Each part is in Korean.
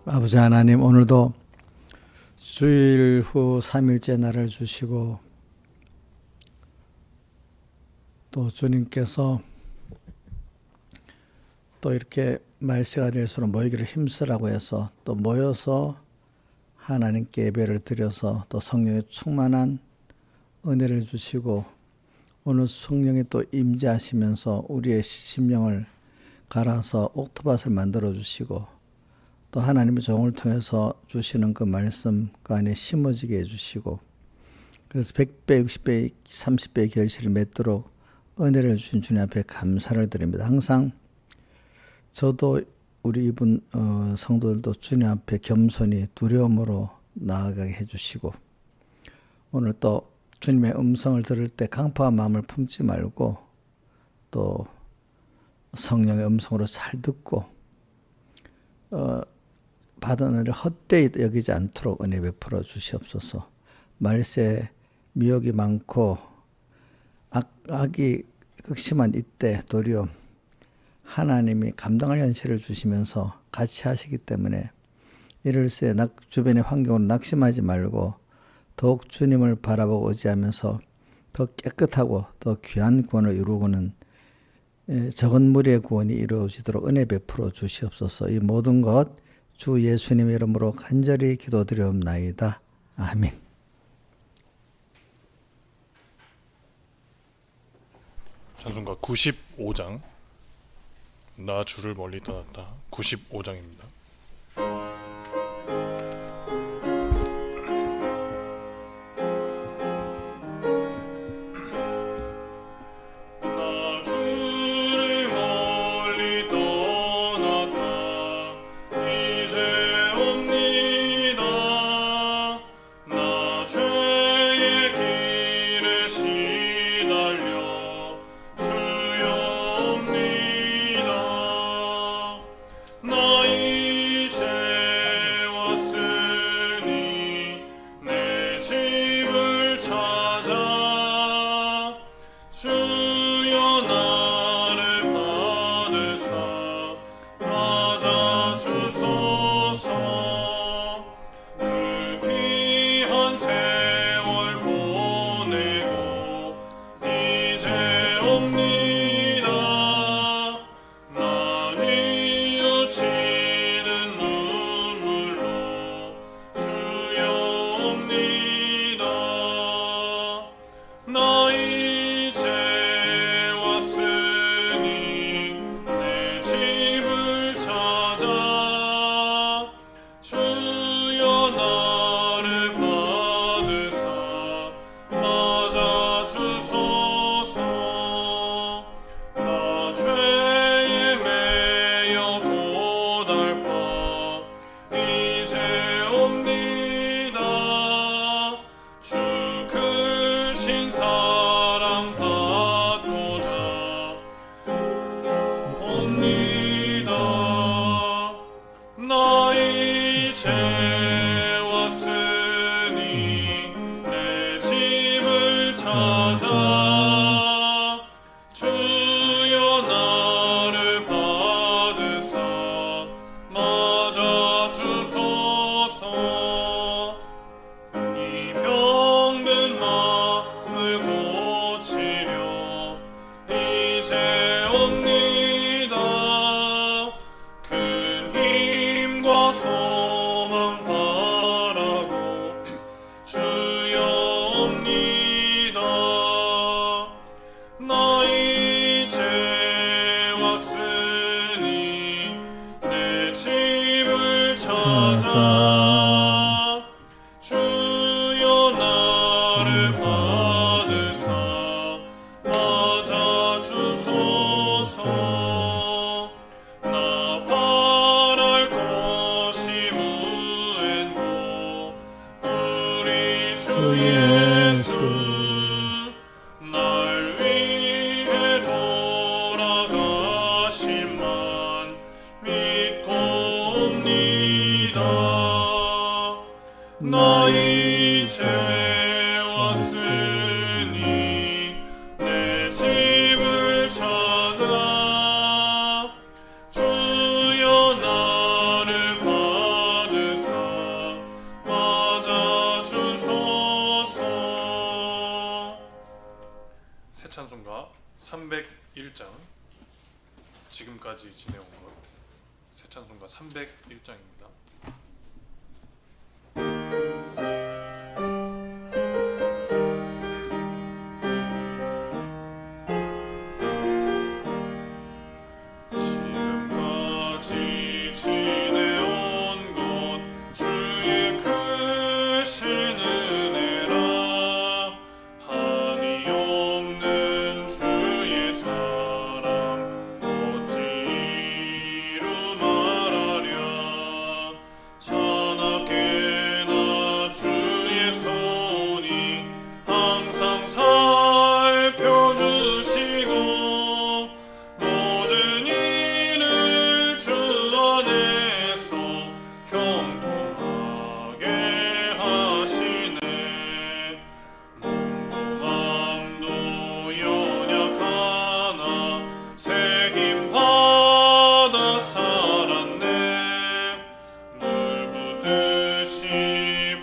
아버지 하나님, 오늘도 주일 후 3일째 날을 주시고 또 주님께서 또 이렇게 말세가 될수록 모이기를 힘쓰라고 해서 또 모여서 하나님께 예배를 드려서 또 성령의 충만한 은혜를 주시고 오늘 성령이 또 임재하시면서 우리의 심령을 갈아서 옥토밭을 만들어 주시고 또 하나님의 종을 통해서 주시는 그 말씀 그 안에 심어지게 해주시고 그래서 100배, 60배, 30배의 결실을 맺도록 은혜를 주신 주님 앞에 감사를 드립니다. 항상 저도 우리 이분 성도들도 주님 앞에 겸손히 두려움으로 나아가게 해주시고 오늘 또 주님의 음성을 들을 때 강팍한 마음을 품지 말고 또 성령의 음성으로 잘 듣고 받은 은혜를 헛되이 여기지 않도록 은혜 베풀어 주시옵소서. 말세 미혹이 많고 악이 극심한 이때 도리어 하나님이 감당할 현실을 주시면서 같이 하시기 때문에 이럴새 주변의 환경으로 낙심하지 말고 더욱 주님을 바라보고 의지하면서 더 깨끗하고 더 귀한 구원을 이루고는 적은 무리의 구원이 이루어지도록 은혜 베풀어 주시옵소서. 이 모든 것 주 예수님의 이름으로 간절히 기도드리옵나이다. 아멘. 찬송가 95장 나 주를 멀리 떠났다 95장입니다. 주 예수 날 위해 301장 지금까지 지내온 것 새 찬송가 301장입니다. 지금까지 지내온 것 주의 크신 은혜라 한이 없는 주의 사랑 어찌 이루 말하랴 찬하게나 주의 손이 항상 살펴주시고 모든 일을 주 안에서 형통하게 하시네 몸도 마음도 연약하나 새 힘 받아 살았네 물 부듯이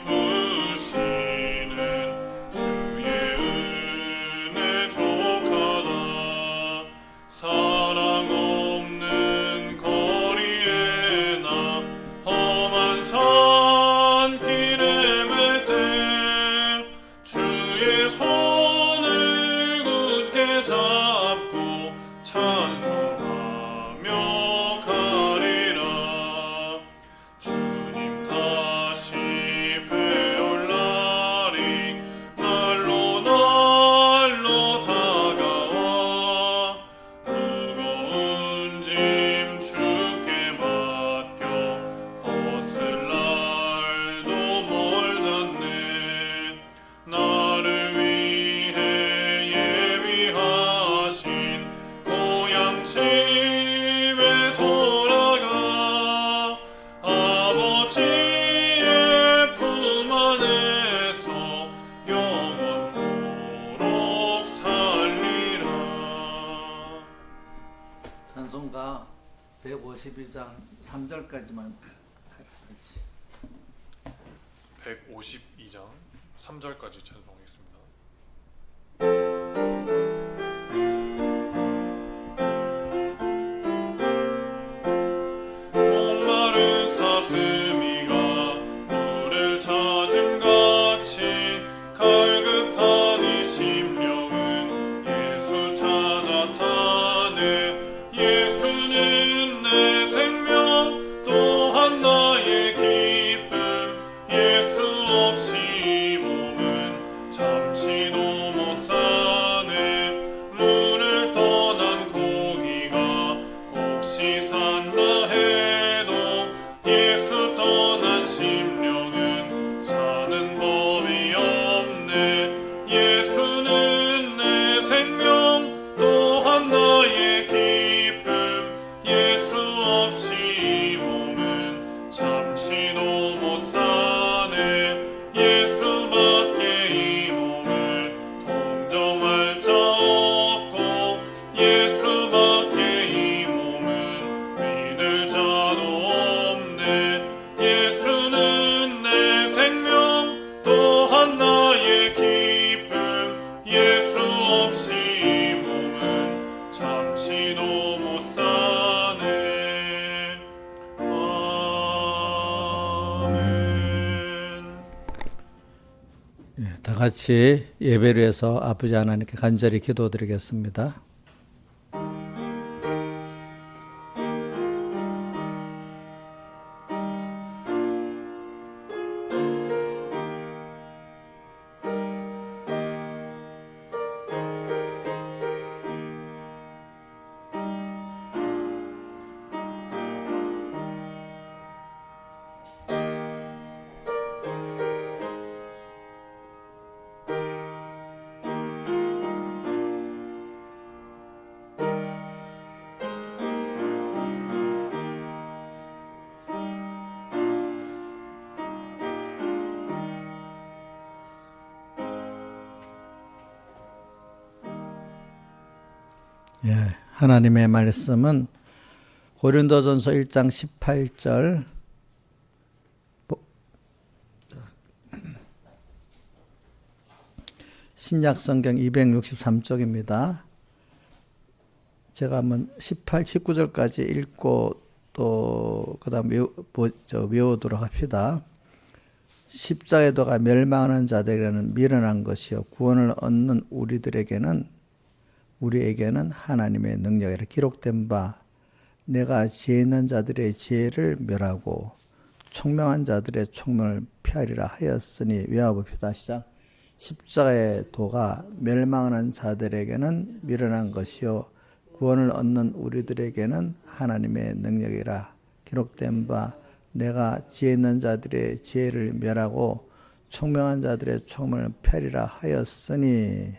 부으시는 주의 은혜 족하다 사랑 없는 거리에 나 험한 산길에 맬 때 주의 손을 굳게 잡고 찬송하며 가리라 주님 다시 뵈올 날이 날로 날로 다가와 무거운 짐 주께 맡겨 벗을 날도 멀잖네 나를 위해 예비하신 고향 집에 돌아가 아버지의 품 안에서 영원토록 살리라. 찬송가 152장 3절까지만 152장 3절까지 찬송하겠습니다. 목마른 사슴이가 물을 찾음같이 갈급한 이 심령은 예수 찾아 타네 예수는 내 생명 또한 나의 기쁨 예수 없이 이 몸은 잠시도 못 사네 문을 떠난 고기가 혹시 산다 해도 예수 떠난 심령은 사는 법이 없네 예수는 내 생명 또한 나의 기쁨 예수 없이 이 몸은 잠시도 못 사네 예수밖에 이 몸을 동정할 자 없고 예수밖에 이 몸은 믿을 자도 없네 예수는 내 생명 또한 나의 기쁨 예수 없이 이 몸은 잠시도 못 사네 아멘. 다 같이 예배를 해서 아버지 하나님께 간절히 기도드리겠습니다. 하나님의 말씀은 고린도전서 1장 18절 신약성경 263쪽입니다. 제가 한번 18, 19절까지 읽고 또 그다음 외우도록 합시다. 십자가의 도가 멸망하는 자들에게는 미련한 것이요 구원을 얻는 우리에게는 하나님의 능력이라. 기록된 바 내가 지혜 있는 자들의 지혜를 멸하고 총명한 자들의 총명을 피하리라 하였으니. 외워봅시다. 시작. 십자가의 도가 멸망하는 자들에게는 미련한 것이요 구원을 얻는 우리들에게는 하나님의 능력이라. 기록된 바 내가 지혜 있는 자들의 지혜를 멸하고 총명한 자들의 총명을 펴리라 하였으니.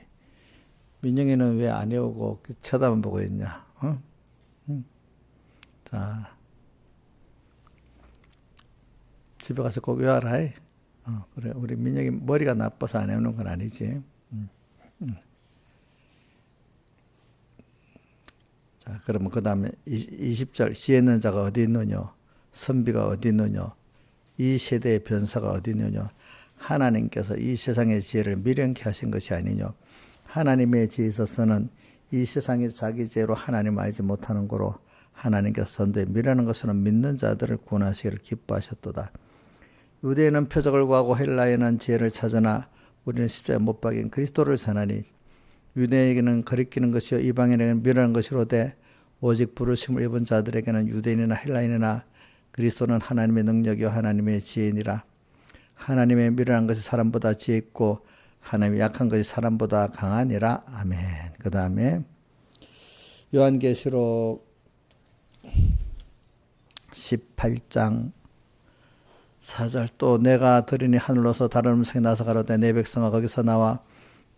민영이는 왜 안 외우고 쳐다만 보고 있냐? 자, 집에 가서 꼭 외워라. 그래, 우리 민영이 머리가 나빠서 안 외우는 건 아니지. 자, 그러면 그 다음에 20절. 지혜 있는 자가 어디 있느냐? 선비가 어디 있느냐? 이 세대의 변사가 어디 있느냐? 하나님께서 이 세상의 지혜를 미련케 하신 것이 아니냐? 하나님의 지혜에 있어서는 이 세상이 자기 지혜로 하나님을 알지 못하는 거로 하나님께서 선대에 미련한 것으로는 믿는 자들을 구원하시기를 기뻐하셨도다. 유대인은 표적을 구하고 헬라인은 지혜를 찾으나 우리는 십자가에 못 박인 그리스도를 전하니 유대인에게는 거리끼는 것이요 이방인에게는 미련한 것이로되 오직 부르심을 입은 자들에게는 유대인이나 헬라인이나 그리스도는 하나님의 능력이요 하나님의 지혜니라. 하나님의 미련한 것이 사람보다 지혜 있고 하나님의 약한 것이 사람보다 강하니라. 아멘. 그 다음에 요한계시록 18장 4절. 또 내가 들으니 하늘로서 다른 음성이 나서 가로되 내 백성아 거기서 나와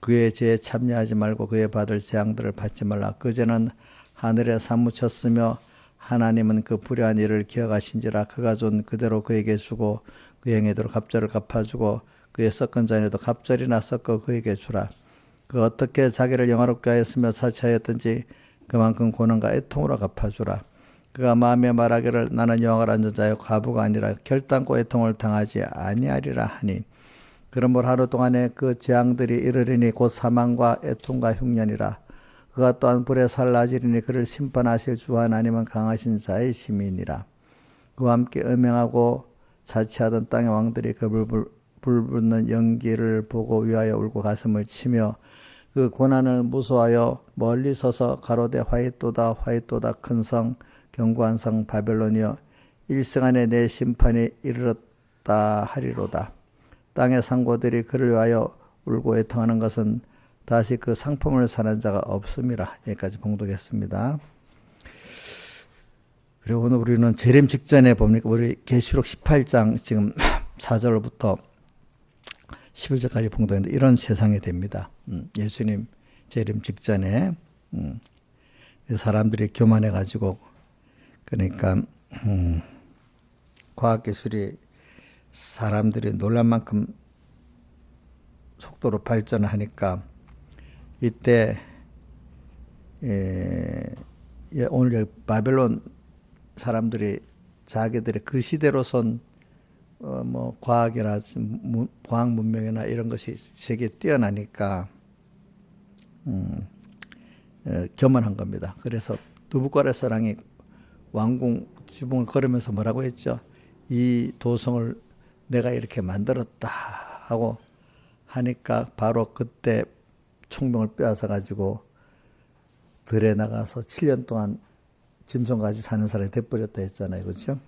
그의 죄에 참여하지 말고 그의 받을 재앙들을 받지 말라. 그제는 하늘에 사무쳤으며 하나님은 그 불의한 일을 기억하신지라. 그가 준 그대로 그에게 주고 그의 행위대로 갑절을 갚아주고 그의 섞은 자에도 갑절이나 섞어 그에게 주라. 그 어떻게 자기를 영화롭게 하였으며 사치하였든지 그만큼 고난과 애통으로 갚아주라. 그가 마음에 말하기를 나는 영화를 앉은 자요 과부가 아니라 결단코 애통을 당하지 아니하리라 하니. 그러므로 하루 동안에 그 재앙들이 이르리니 곧 사망과 애통과 흉년이라. 그가 또한 불에 살라지리니 그를 심판하실 주 하나님은 강하신 자의 심이니라. 그와 함께 음행하고 자치하던 땅의 왕들이 그 불붙는 연기를 보고 위하여 울고 가슴을 치며 그 고난을 무서워하여 멀리 서서 가로되 화이또다 화이또다 큰 성 견고한 성 바벨론이여 일생 안에 내 심판이 이르렀다 하리로다. 땅의 상고들이 그를 위하여 울고 애통하는 것은 다시 그 상품을 사는 자가 없음이라. 여기까지 봉독했습니다. 그리고 오늘 우리는 재림 직전에 봅니까? 우리 계시록 18장 지금 4절부터 11절까지 봉독했는데 이런 세상이 됩니다. 예수님 재림 직전에 사람들이 교만해가지고 그러니까 과학기술이 사람들이 놀랄 만큼 속도로 발전하니까 이때 오늘 여기 바벨론 사람들이 자기들의 그 시대로선 뭐 과학이나 과학 문명이나 이런 것이 세계에 뛰어나니까 교만한 겁니다. 그래서 느부갓네살왕이 왕궁 지붕을 걸으면서 뭐라고 했죠? 이 도성을 내가 이렇게 만들었다 하고 하니까 바로 그때 총명을 빼앗아 가지고 들에 나가서 7년 동안 짐승같이 사는 사람이 돼버렸다 했잖아요. 그렇죠?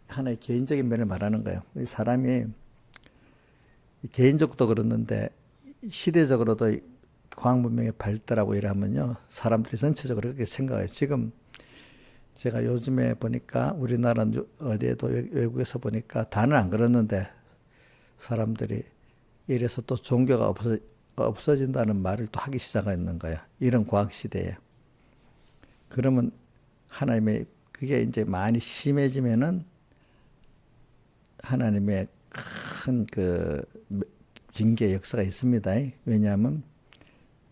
하나의 개인적인 면을 말하는 거예요. 이 사람이 개인적도 그렇는데 시대적으로도 과학 문명의 발달하고 이러면요, 사람들이 전체적으로 그렇게 생각해요. 지금 제가 요즘에 보니까 우리나라 어디에도 외국에서 보니까 다는 안 그렇는데 사람들이 이래서 또 종교가 없어진다는 말을 또 하기 시작했는 거야. 이런 과학 시대에. 그러면 하나님의 그게 이제 많이 심해지면은 하나님의 큰 그 징계 역사가 있습니다. 왜냐하면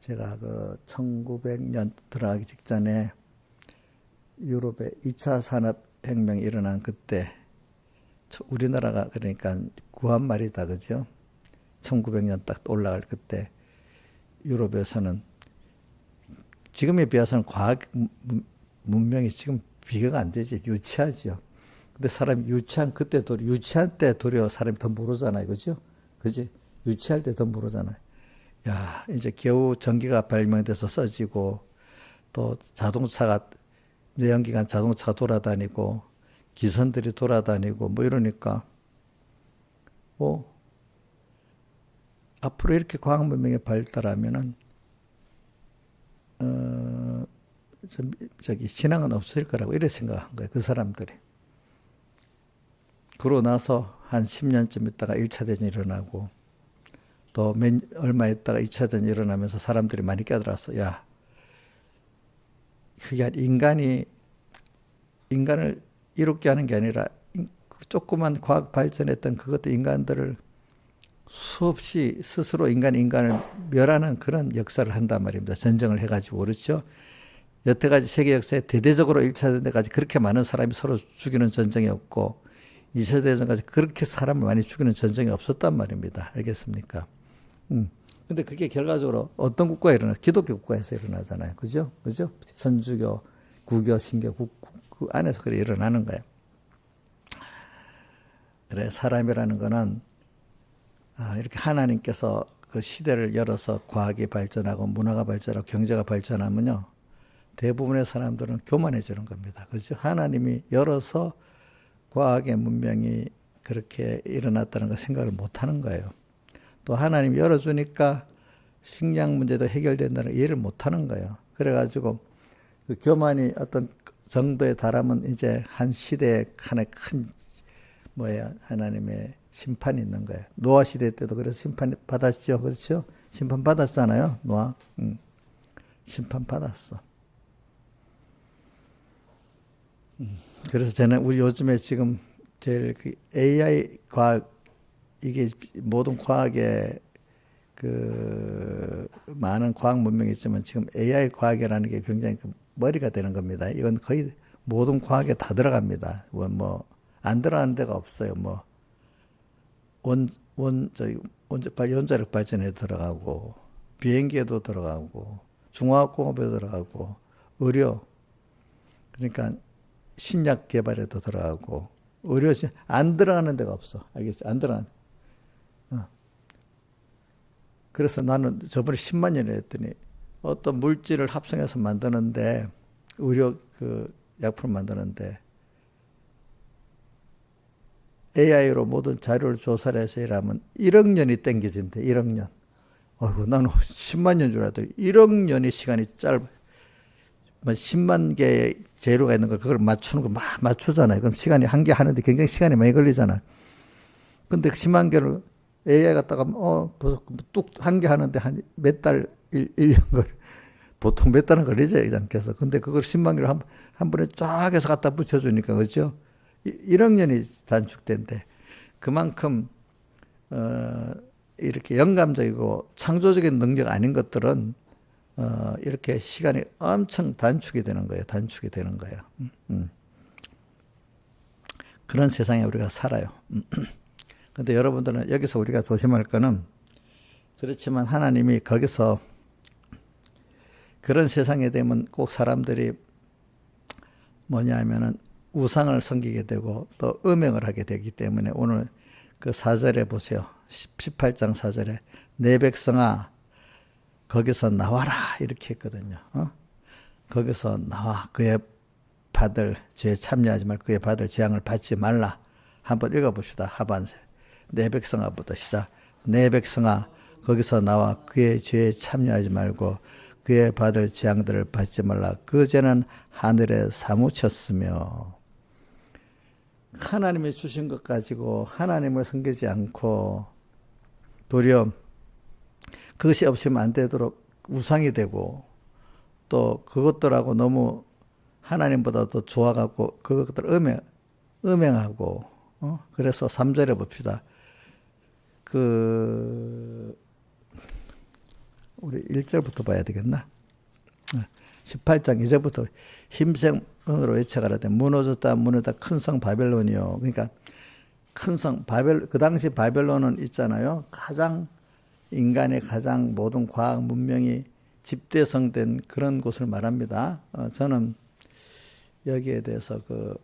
제가 그 1900년 들어가기 직전에 유럽에 2차 산업혁명이 일어난 그때 우리나라가 그러니까 구한말이다, 그죠? 1900년 딱 올라갈 그때 유럽에서는 지금에 비해서는 과학 문명이 지금 비교가 안 되지. 유치하죠. 근데 사람이 유치한 때 도리어 사람이 더 모르잖아요. 그죠? 그지? 유치할 때 더 모르잖아요. 야, 이제 겨우 전기가 발명돼서 써지고, 또 자동차가, 내연기관 자동차가 돌아다니고, 기선들이 돌아다니고, 뭐 이러니까, 뭐, 앞으로 이렇게 과학 문명이 발달하면은, 신앙은 없을 거라고 이렇게 생각한 거예요. 그 사람들이. 그러고 나서 한 10년쯤 있다가 1차 대전이 일어나고, 또 얼마 있다가 2차 대전이 일어나면서 사람들이 많이 깨달았어. 야, 그게 인간을 이롭게 하는 게 아니라 조그만 과학 발전했던 그것도 인간들을 수없이 스스로 인간을 멸하는 그런 역사를 한단 말입니다. 전쟁을 해가지고. 그렇죠? 여태까지 세계 역사에 대대적으로 1차 대전 때까지 그렇게 많은 사람이 서로 죽이는 전쟁이 없고 2차 대전까지 그렇게 사람을 많이 죽이는 전쟁이 없었단 말입니다. 알겠습니까? 근데 그게 결과적으로 어떤 국가에 기독교 국가에서 일어나잖아요. 그죠? 그죠? 선주교, 구교, 신교, 그 안에서 그래 일어나는 거예요. 그래, 사람이라는 거는, 이렇게 하나님께서 그 시대를 열어서 과학이 발전하고 문화가 발전하고 경제가 발전하면요. 대부분의 사람들은 교만해지는 겁니다. 그렇죠? 하나님이 열어서 과학의 문명이 그렇게 일어났다는 걸 생각을 못 하는 거예요. 또 하나님이 열어주니까 식량 문제도 해결된다는 걸 이해를 못 하는 거예요. 그래가지고 그 교만이 어떤 정도에 달하면 이제 한 시대에 하나의 큰 하나님의 심판이 있는 거예요. 노아 시대 때도 그래서 심판 받았죠. 그렇죠? 심판 받았잖아요. 노아. 심판 받았어. 그래서 저는 우리 요즘에 지금 제일 그 AI 과학, 이게 모든 과학에 그 많은 과학 문명이 있지만 지금 AI 과학이라는 게 굉장히 그 머리가 되는 겁니다. 이건 거의 모든 과학에 다 들어갑니다. 안 들어가는 데가 없어요. 연자력 발전에 들어가고, 비행기에도 들어가고, 중화학공업에도 들어가고, 의료, 그러니까 신약 개발에도 들어가고, 의료, 안 들어가는 데가 없어. 알겠어요? 안 들어가는. 그래서 나는 저번에 10만 년을 했더니 어떤 물질을 합성해서 만드는데, 의료 그 약품을 만드는데, AI로 모든 자료를 조사를 해서 일하면 1억 년이 땡겨진대. 1억 년. 어이구, 나는 10만 년 줄 알았더니 1억 년의 시간이 짧아. 10만 개의 재료가 있는 걸 그걸 맞추는 거 막 맞추잖아요. 그럼 시간이 한 개 하는데 굉장히 시간이 많이 걸리잖아요. 근데 10만 개를 AI 갖다가 뚝 한 개 하는데 한 몇 달, 1년 걸 보통 몇 달은 걸리지 않겠어. 근데 그걸 10만 개를 한 번에 쫙 해서 갖다 붙여주니까 그렇죠? 1억 년이 단축된대. 그만큼 이렇게 영감적이고 창조적인 능력 아닌 것들은 이렇게 시간이 엄청 단축이 되는 거예요. 단축이 되는 거예요. 그런 세상에 우리가 살아요. 근데 여러분들은 여기서 우리가 조심할 거는, 그렇지만 하나님이 거기서 그런 세상에 되면 꼭 사람들이 뭐냐면은 우상을 섬기게 되고 또 음행을 하게 되기 때문에 오늘 그 4절에 보세요. 18장 4절에 내 백성아 거기서 나와라 이렇게 했거든요. 거기서 나와 그의 받을 죄에 참여하지 말고 그의 받을 재앙을 받지 말라. 한번 읽어봅시다. 하반세. 내 백성아부터 시작. 내 백성아 거기서 나와 그의 죄에 참여하지 말고 그의 받을 재앙들을 받지 말라. 그 죄는 하늘에 사무쳤으며. 하나님이 주신 것 가지고 하나님을 섬기지 않고 도리어 그것이 없으면 안 되도록 우상이 되고 또 그것들하고 너무 하나님보다 더 좋아갖고 그것들 음행하고 그래서 3절에 봅시다. 우리 1절부터 봐야 되겠나? 18장 2절부터 힘생으로 외쳐가라되 무너졌다 큰 성 바벨론이요. 그러니까 큰 성 그 당시 바벨론은 있잖아요. 인간의 가장 모든 과학 문명이 집대성된 그런 곳을 말합니다. 저는 여기에 대해서 그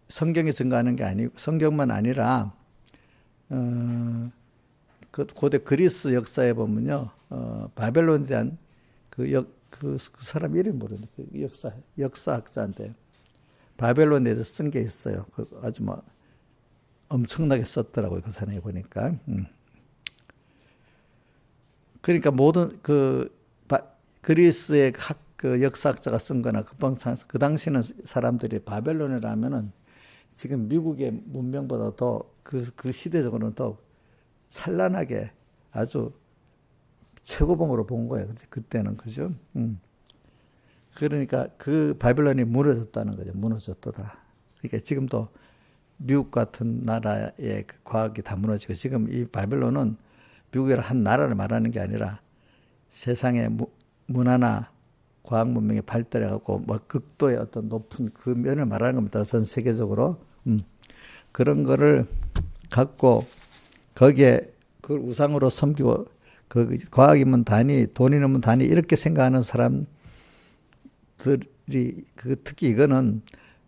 성경이 증거하는 게 아니고 성경만 아니라 그 고대 그리스 역사에 보면요, 바벨론에 대한 그 사람 이름 모르는데 그 역사학자인데 바벨론에 대해서 쓴 게 있어요. 아주 뭐 엄청나게 썼더라고요. 그 사람이 보니까. 그러니까 모든 그리스의 그 역사학자가 쓴 거나 그 당시는 사람들이 바벨론이라면은 지금 미국의 문명보다 더 그 시대적으로는 더 찬란하게 아주 최고봉으로 본 거예요. 그때는. 그죠? 그러니까 그 바벨론이 무너졌다는 거죠. 무너졌다. 그러니까 지금도 미국 같은 나라의 그 과학이 다 무너지고 지금 이 바벨론은 미국의 한 나라를 말하는 게 아니라 세상의 문화나 과학 문명이 발달해갖고 뭐 극도의 어떤 높은 그 면을 말하는 겁니다. 전 세계적으로. 그런 거를 갖고 거기에 그걸 우상으로 섬기고 그 과학이면 단위, 돈이면 단위 이렇게 생각하는 사람들이 특히 이거는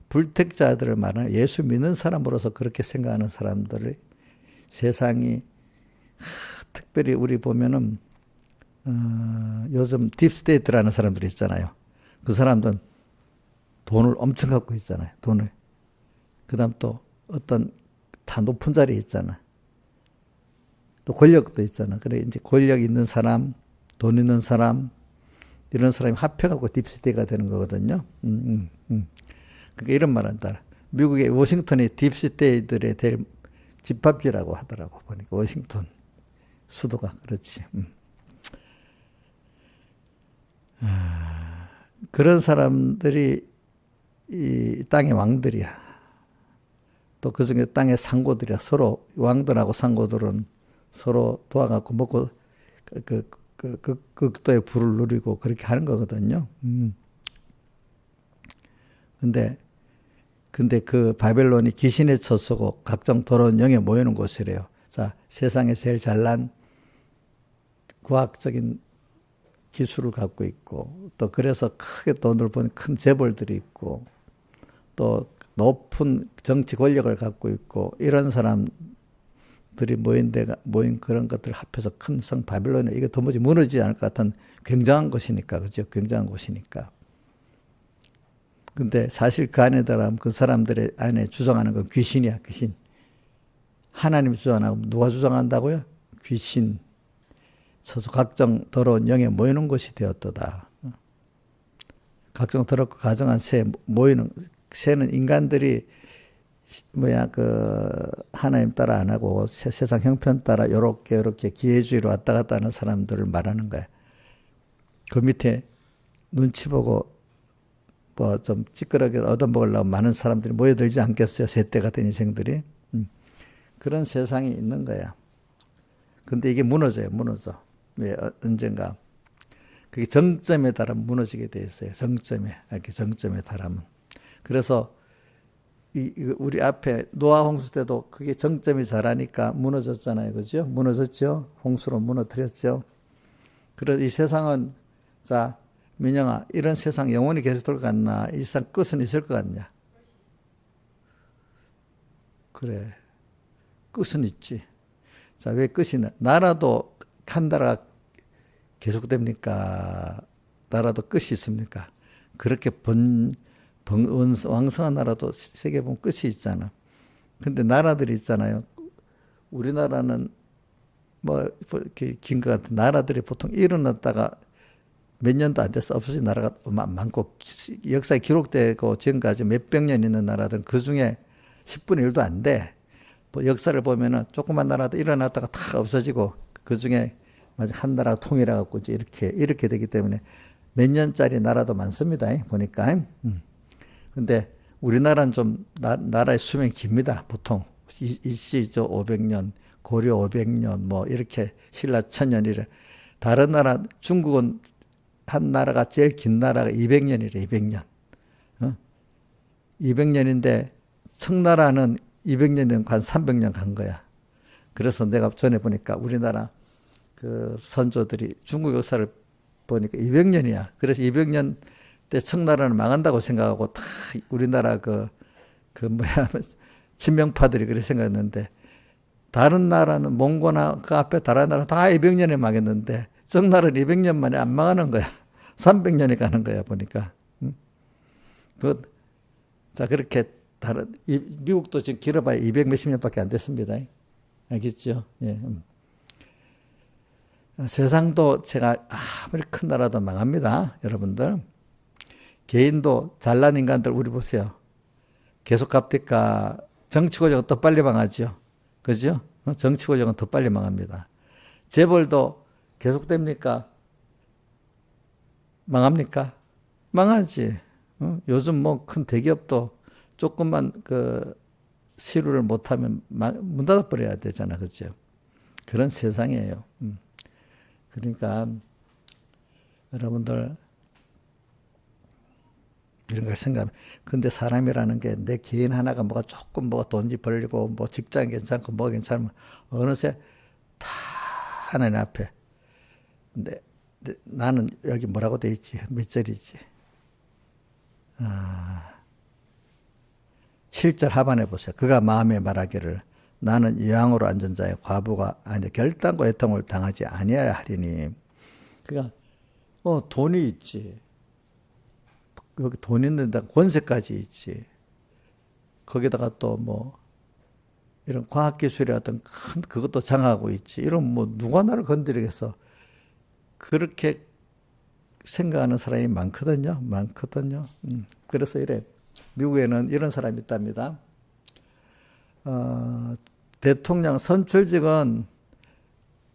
불택자들을 말하는 예수 믿는 사람으로서 그렇게 생각하는 사람들이 세상이 특별히 우리 보면은 요즘 딥스테이트라는 사람들이 있잖아요. 그 사람들은 돈을 엄청 갖고 있잖아요. 돈을. 그 다음 또 어떤 다 높은 자리에 있잖아. 또 권력도 있잖아. 그래 이제 권력 있는 사람, 돈 있는 사람 이런 사람이 합해갖고 딥스테이트가 되는 거거든요. 그러니까 이런 말 한다. 미국의 워싱턴이 딥스테이트들의 제일 집합지라고 하더라고 보니까 워싱턴 수도가 그렇지. 그런 사람들이 이 땅의 왕들이야. 또 그중에 땅의 상고들이야. 서로 왕들하고 상고들은 서로 도와갖고 먹고 극도의 부를 누리고 그렇게 하는 거거든요. 근데 그 바벨론이 귀신의 처소고 각종 더러운 영에 모이는 곳이래요. 자, 세상에 제일 잘난 과학적인 기술을 갖고 있고 또 그래서 크게 돈을 버는 큰 재벌들이 있고 또 높은 정치 권력을 갖고 있고 이런 사람들이 모인 그런 것들을 합해서 큰 성 바벨론이 이게 도무지 무너지지 않을 것 같은 굉장한 곳이니까. 그죠? 굉장한 곳이니까. 근데 사실 그 안에 들어가면 그 사람들의 안에 주장하는 건 귀신이야. 귀신. 하나님 주장하고 누가 주장한다고요? 귀신. 서서 각종 더러운 영에 모이는 곳이 되었도다. 각종 더럽고 가증한 새 모이는 새는 인간들이 하나님 따라 안 하고 세상 형편 따라 요렇게 기회주의로 왔다 갔다 하는 사람들을 말하는 거야. 그 밑에 눈치 보고 뭐 좀 찌끄러기 얻어먹으려고 많은 사람들이 모여들지 않겠어요? 새떼 같은 인생들이. 그런 세상이 있는 거야. 근데 이게 무너져. 왜 언젠가 그게 정점에 달하면 무너지게 돼 있어요. 이렇게 정점에 달하면. 그래서 우리 앞에 노아 홍수 때도 그게 정점이 자라니까 무너졌잖아요. 그죠? 무너졌죠? 홍수로 무너뜨렸죠? 그래서 이 세상은, 자, 민영아, 이런 세상 영원히 계속 될 것 같나? 이 세상 끝은 있을 것 같냐? 그래. 끝은 있지. 자, 왜 끝이 나? 나라도 한 나라가 계속됩니까? 나라도 끝이 있습니까? 그렇게 왕성한 나라도 세계 보면 끝이 있잖아. 근데 나라들이 있잖아요. 우리나라는 뭐 이렇게 긴 것 같은 나라들이 보통 일어났다가 몇 년도 안 돼서 없어진 나라가 많고 역사에 기록되고 지금까지 몇백 년 있는 나라들은 그중에 10분의 1도 안 돼. 뭐 역사를 보면은 조그만 나라도 일어났다가 다 없어지고 그중에 한 나라가 통일해갖고 이제 이렇게 되기 때문에 몇 년짜리 나라도 많습니다. 보니까. 근데 우리나라는 좀 나라의 수명이 깁니다. 보통 일시죠 500년, 고려 500년, 뭐 이렇게 신라 1000년 이래. 다른 나라 중국은 한 나라가 제일 긴 나라가 200년이래. 200년. 200년인데 청나라는 200년이면 한 300년 간 거야. 그래서 내가 전에 보니까 우리나라 그 선조들이 중국 역사를 보니까 200년이야. 그래서 200년 때 청나라는 망한다고 생각하고 다 우리나라 친명파들이 그렇게 생각했는데, 다른 나라는 몽고나 그 앞에 다른 나라 다 200년에 망했는데 청나라는 200년 만에 안 망하는 거야. 300년이 가는 거야 보니까. 자, 그렇게 미국도 지금 길어봐야 200 몇십 년밖에 안 됐습니다. 알겠죠? 예. 세상도 제가 아무리 큰 나라도 망합니다. 여러분들. 개인도 잘난 인간들 우리 보세요. 계속 갑니까? 정치 고정은 더 빨리 망하죠. 그죠? 정치 고정은 더 빨리 망합니다. 재벌도 계속됩니까? 망합니까? 망하지. 요즘 뭐 큰 대기업도 조금만 시루를 못하면 문 닫아버려야 되잖아. 그죠? 그런 세상이에요. 그러니까 여러분들 이런 걸 생각하면, 근데 사람이라는 게 내 개인 하나가 조금 돈이 벌리고 직장 괜찮고 괜찮으면 어느새 다 하나님 앞에. 근데 나는 여기 뭐라고 돼 있지? 몇 절이지? 7절 하반에 보세요. 그가 마음에 말하기를 나는 유황으로 앉은 자의 과부가 아니 결단과 애통을 당하지 아니하려 하리니. 그러니까 돈이 있지. 여기 돈 있는 데 권세까지 있지. 거기다가 또 이런 과학기술이 어떤 큰 그것도 장하고 있지. 이런 누가 나를 건드리겠어. 그렇게 생각하는 사람이 많거든요. 그래서 미국에는 이런 사람이 있답니다. 대통령 선출직은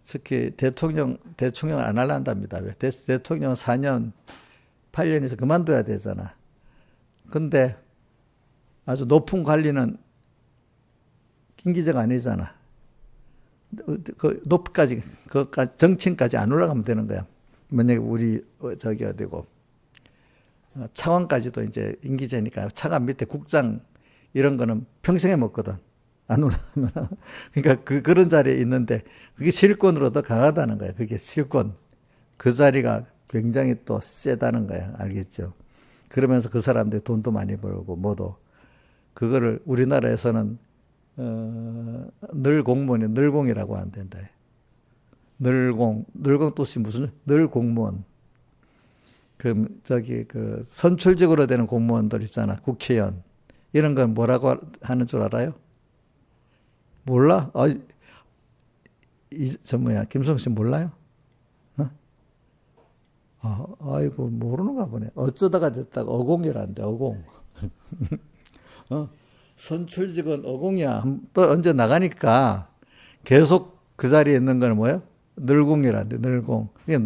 특히 대통령을 안 하려 한답니다. 왜? 대통령은 4년, 8년에서 그만둬야 되잖아. 근데 아주 높은 관리는 임기제가 아니잖아. 높이까지, 정치인까지 안 올라가면 되는 거야. 만약에 우리, 어디고, 차관까지도 이제 임기제니까 차관 밑에 국장 이런 거는 평생에 먹거든. 안 올라가면. 그러니까 그런 자리에 있는데 그게 실권으로 더 강하다는 거야. 그게 실권. 그 자리가 굉장히 또 세다는 거야. 알겠죠? 그러면서 그 사람들 돈도 많이 벌고 그거를 우리나라에서는 늘 공무원이 늘공이라고 안 된다. 늘공 뜻이 무슨? 늘 공무원. 선출직으로 되는 공무원들 있잖아. 국회의원. 이런 건 뭐라고 하는 줄 알아요? 몰라? 김성 씨 몰라요? 아이고, 모르는가 보네. 어쩌다가 됐다가 어공이란데, 어공. 선출직은 어공이야. 또 언제 나가니까 계속 그 자리에 있는 건 뭐예요? 늘공이란데, 늘공. 그냥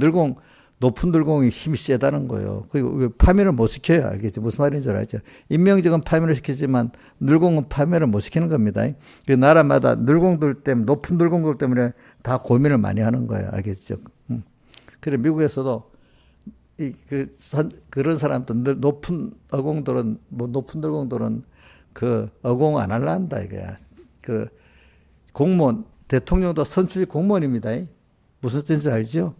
높은 늘공이 힘이 세다는 거예요. 그리고 파면을 못 시켜요. 알겠지? 무슨 말인지 알죠? 임명직은 파면을 시키지만 늘공은 파면을 못 시키는 겁니다. 그 나라마다 늘공들 때문에, 높은 늘공들 때문에 다 고민을 많이 하는 거예요. 알겠죠? 그래, 미국에서도 그런 사람들, 높은 어공들은, 높은 늘공들은 어공 안 할라 한다, 이거야. 공무원, 대통령도 선출직 공무원입니다. 무슨 뜻인지 알죠?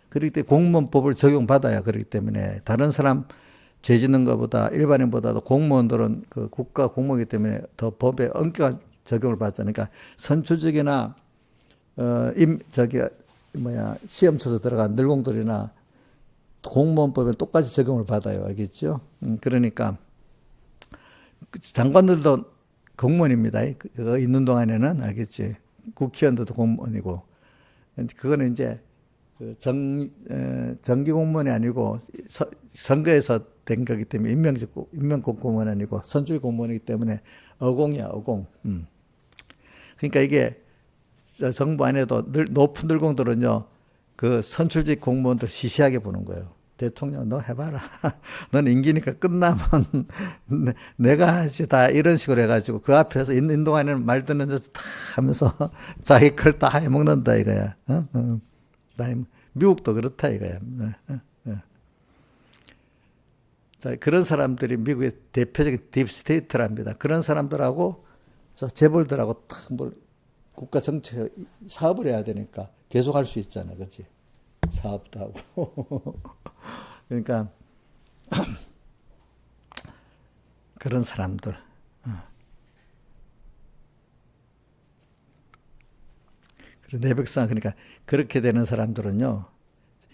그렇기 때문에 공무원법을 적용받아야 그렇기 때문에 다른 사람 죄 짓는 것보다 일반인보다도 공무원들은 국가 공무원이기 때문에 더 법에 엄격한 적용을 받잖아요. 그러니까 선출직이나 시험 쳐서 들어간 늘공들이나 공무원법에 똑같이 적용을 받아요. 알겠죠? 그러니까 장관들도 공무원입니다. 그거 있는 동안에는. 알겠지? 국회의원들도 공무원이고. 그거는 이제 정기 공무원이 아니고 선거에서 된 거기 때문에 임명 공무원이 아니고 선출 공무원이기 때문에 어공이야, 어공. 그러니까 이게 정부 안에도 높은 늘공들은요, 선출직 공무원들 시시하게 보는 거예요. 대통령 너 해봐라. 넌 임기니까 끝나면 내가 하지. 다 이런 식으로 해가지고 그 앞에서 있는 동안에는 말 듣는 듯 다 하면서 자기 걸 다 해먹는다 이거야. 미국도 그렇다 이거야. 자, 그런 사람들이 미국의 대표적인 딥스테이트랍니다. 그런 사람들하고 재벌들하고 탁 국가 정책 사업을 해야 되니까 계속 할 수 있잖아, 그렇지? 사업도 하고. 그러니까 그런 사람들. 그리고 내 백성, 그러니까 그렇게 되는 사람들은요,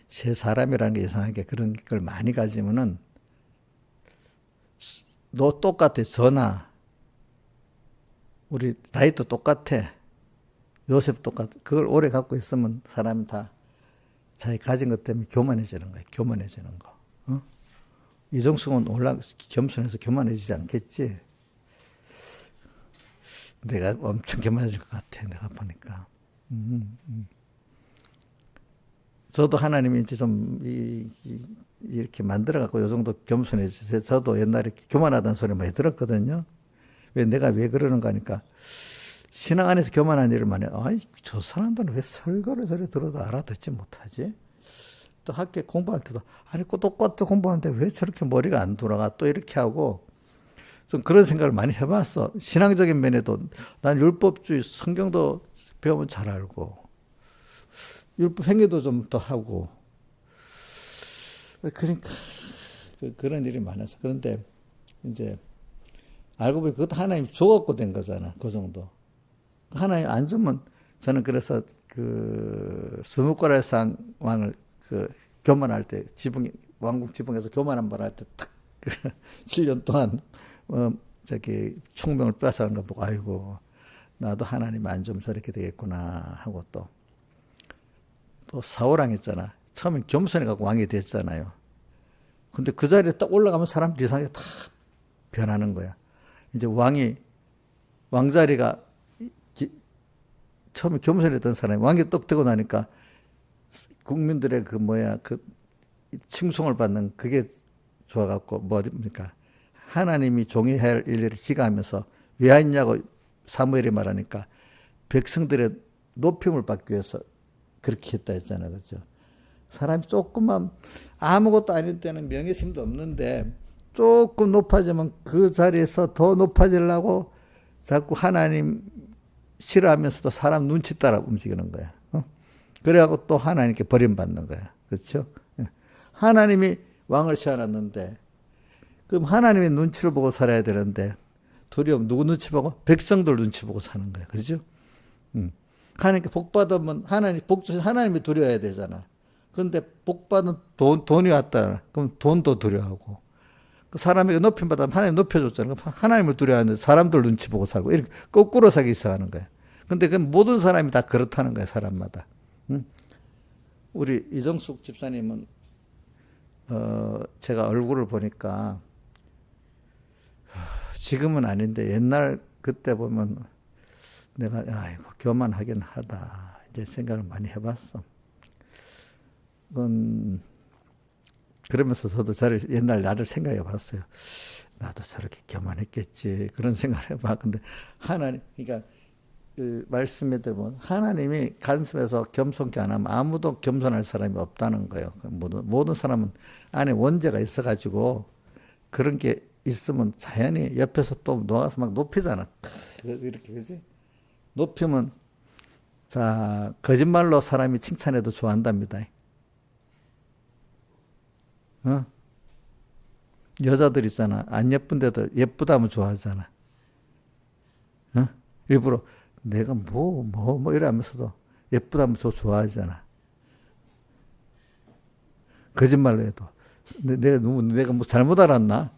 새 사람이라는 게 이상하게 그런 걸 많이 가지면은 너 똑같아. 저나 우리 다윗도 똑같아. 요셉 똑같아. 그걸 오래 갖고 있으면 사람이 다 자기 가진 것 때문에 교만해지는 거야. 교만해지는 거. 어? 이정숙은 겸손해서 교만해지지 않겠지. 내가 엄청 교만해질 것 같아. 내가 보니까. 저도 하나님이 이제 좀 이렇게 만들어갖고 요 정도 겸손해지세요. 저도 옛날에 교만하다는 소리 많이 들었거든요. 내가 왜 그러는가 하니까 신앙 안에서 교만한 일을 많이 해요. 아이, 저 사람들은 왜 설교를 저리 들어도 알아듣지 못하지? 또 학교 공부할 때도 아니 똑같이 공부하는데 왜 저렇게 머리가 안 돌아가? 또 이렇게 하고 좀 그런 생각을 많이 해봤어. 신앙적인 면에도 난 율법주의 성경도 배우면 잘 알고 율법 행위도 좀 더 하고 그러니까 그런 일이 많아서. 그런데 이제 알고 보니 그것도 하나님 줘갖고 된 거잖아. 그 정도. 하나님 안 주면 저는 그래서 그 스무고라상 왕을 그 교만할 때 왕국 지붕에서 교만한 말 할 때 딱 7년 동안 저기 총명을 뺏어가는 거 보고 아이고 나도 하나님 안 주면 저렇게 되겠구나 하고 또 사울왕 있잖아. 처음에 겸손해 갖고 왕이 됐잖아요. 근데 그 자리에 딱 올라가면 사람들이 이상하게 다 변하는 거야. 이제 왕자리가 처음에 겸손했던 사람이 왕이 떡 되고 나니까 국민들의 그 칭송을 받는 그게 좋아갖고 뭡니까? 하나님이 종이 해야 할 일을 지가 하면서 왜 했냐고 사무엘이 말하니까 백성들의 높임을 받기 위해서 그렇게 했다 했잖아요. 그렇죠? 사람이 조금만 아무것도 아닐 때는 명예심도 없는데 조금 높아지면 그 자리에서 더 높아지려고 자꾸 하나님 싫어하면서도 사람 눈치 따라 움직이는 거야. 그래갖고 또 하나님께 버림받는 거야. 그렇죠? 하나님이 왕을 세워놨는데 그럼 하나님의 눈치를 보고 살아야 되는데 두려움 누구 눈치 보고? 백성들 눈치 보고 사는 거야. 그렇죠? 하나님께 복 받으면 복 주신 하나님이 두려워야 되잖아. 그런데 복 받은 돈이 왔다. 그럼 돈도 두려워하고. 사람에게 높임 받으면 하나님 높여줬잖아요. 하나님을 두려워하는데 사람들 눈치 보고 살고 이렇게 거꾸로 살기 시작하는 거야. 근데 그 모든 사람이 다 그렇다는 거야. 사람마다. 우리 이정숙 집사님은 제가 얼굴을 보니까 지금은 아닌데 옛날 그때 보면 내가 이거 교만하긴 하다 이제 생각을 많이 해봤어. 그러면서 저도 옛날 나를 생각해 봤어요. 나도 저렇게 교만했겠지 그런 생각을 해봐. 근데 하나님 그러니까 그 말씀에 들으면 하나님이 간섭해서 겸손케 안 하면 아무도 겸손할 사람이 없다는 거예요. 모든 사람은 안에 원죄가 있어가지고 그런 게 있으면 자연히 옆에서 또 놓아서 막 높이잖아. 이렇게 그지? 높이면 자 거짓말로 사람이 칭찬해도 좋아한답니다. 여자들 있잖아. 안 예쁜데도 예쁘다 하면 좋아하잖아. 일부러 내가 이러면서도 예쁘다 하면 좋아하잖아. 거짓말로 해도. 내가 뭐 잘못 알았나?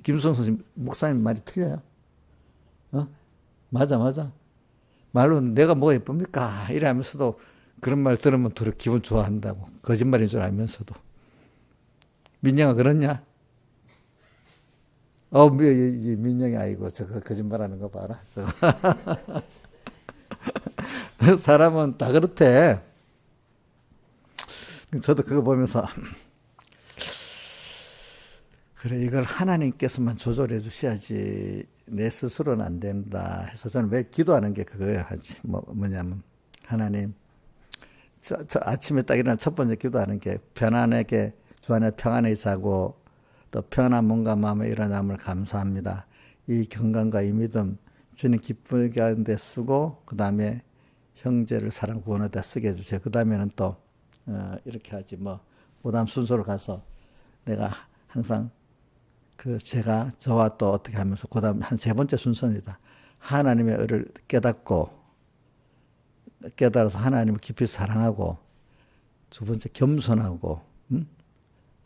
김수성 선생님, 목사님 말이 틀려요. 맞아. 말로 내가 뭐가 예쁩니까? 이러면서도 그런 말 들으면 기분 좋아한다고. 거짓말인 줄 알면서도. 민영아 그렇냐? 민영이 아이고 저거 거짓말하는 거 봐라. 사람은 다 그렇대. 저도 그거 보면서 그래 이걸 하나님께서만 조절해 주셔야지 내 스스로는 안 된다 해서 저는 매일 기도하는 게 그거예요. 뭐냐면 하나님 저 아침에 딱 일어나 첫 번째 기도하는 게 편안하게 주 안에 평안히 자고 또 평안한 몸과 마음에 일어남을 감사합니다. 이 경건과 이 믿음 주님 기쁘게 하는 데 쓰고 그 다음에 형제를 사랑 구원하는 데 쓰게 해주세요. 그 다음에는 또 이렇게 하지 뭐 무덤 순서로 가서 내가 항상 제가 저와 또 어떻게 하면서 그다음 한 세 번째 순서입니다. 하나님의 의를 깨달아서 하나님을 깊이 사랑하고 두 번째 겸손하고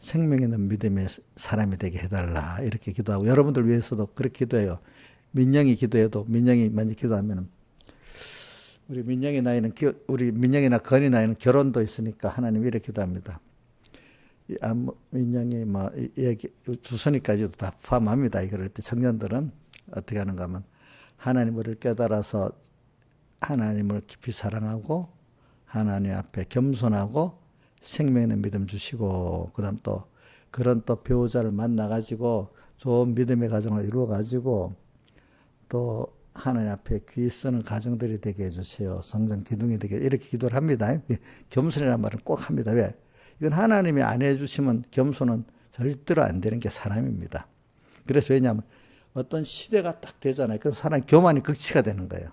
생명 있는 믿음의 사람이 되게 해달라 이렇게 기도하고 여러분들 위해서도 그렇게 기도해요. 민영이 기도해도 민영이 만약 기도하면 우리 민영이나 건이 나이는 결혼도 있으니까 하나님 이렇게 기도합니다. 민영이 뭐 얘기 주선이까지도 다 포함합니다. 이럴 때 청년들은 어떻게 하는가 하면 하나님을 깨달아서 하나님을 깊이 사랑하고 하나님 앞에 겸손하고 생명 있는 믿음 주시고 그다음 또 그런 또 배우자를 만나 가지고 좋은 믿음의 가정을 이루어 가지고 또 하나님 앞에 귀 쓰는 가정들이 되게 해주세요. 성장 기둥이 되게 이렇게 기도를 합니다. 겸손이라는 말은 꼭 합니다. 왜? 이건 하나님이 안 해주시면 겸손은 절대로 안 되는 게 사람입니다. 그래서 왜냐하면 어떤 시대가 딱 되잖아요. 그럼 사람 교만이 극치가 되는 거예요.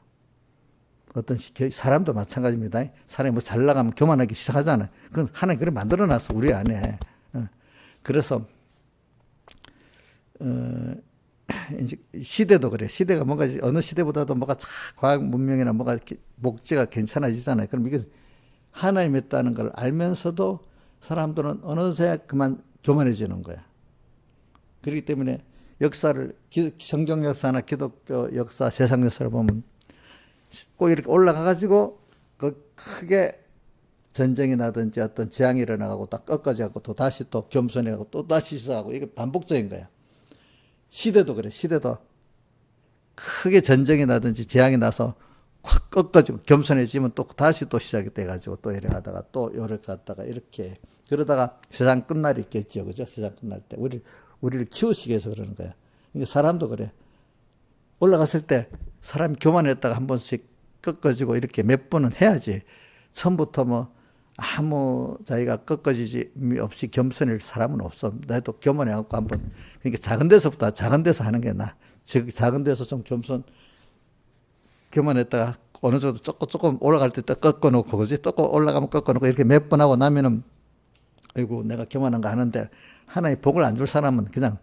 어떤 사람도 마찬가지입니다. 사람이 뭐 잘 나가면 교만하기 시작하잖아요. 그럼 하나님 그걸 만들어놨어 우리 안에. 그래서 시대도 그래. 시대가 뭔가 어느 시대보다도 뭐가 과학 문명이나 뭐가 목재가 괜찮아지잖아요. 그럼 이게 하나님이 있다는 걸 알면서도 사람들은 어느새 그만 교만해지는 거야. 그렇기 때문에 역사를 성경 역사나 기독교 역사, 세상 역사를 보면 꼭 이렇게 올라가가지고 그 크게 전쟁이 나든지 어떤 재앙이 일어나고 딱 꺾어지고 또 다시 또 겸손해가고 또 다시 시작하고 이게 반복적인 거야. 시대도 그래. 시대도 크게 전쟁이 나든지 재앙이 나서 확 꺾어지고 겸손해지면 또 다시 또 시작이 돼가지고 또 이렇게 하다가 또 이렇게 갔다가 이렇게 그러다가 세상 끝날이 있겠죠. 그죠? 세상 끝날 때 우리를 키우시기 위해서 그러는 거야. 그러니까 사람도 그래. 올라갔을 때 사람이 교만했다가 한 번씩 꺾어지고 이렇게 몇 번은 해야지. 처음부터 뭐 아무 자기가 꺾어지지 없이 겸손할 사람은 없어. 나도 교만해갖고 한번 그러니까 작은 데서 하는 게 나아. 즉 작은 데서 좀 교만했다가 어느 정도 조금 올라갈 때 또 꺾어놓고 그지? 또 올라가면 꺾어놓고 이렇게 몇 번 하고 나면은 아이고 내가 교만한 거 하는데 하나님 복을 안 줄 사람은 그냥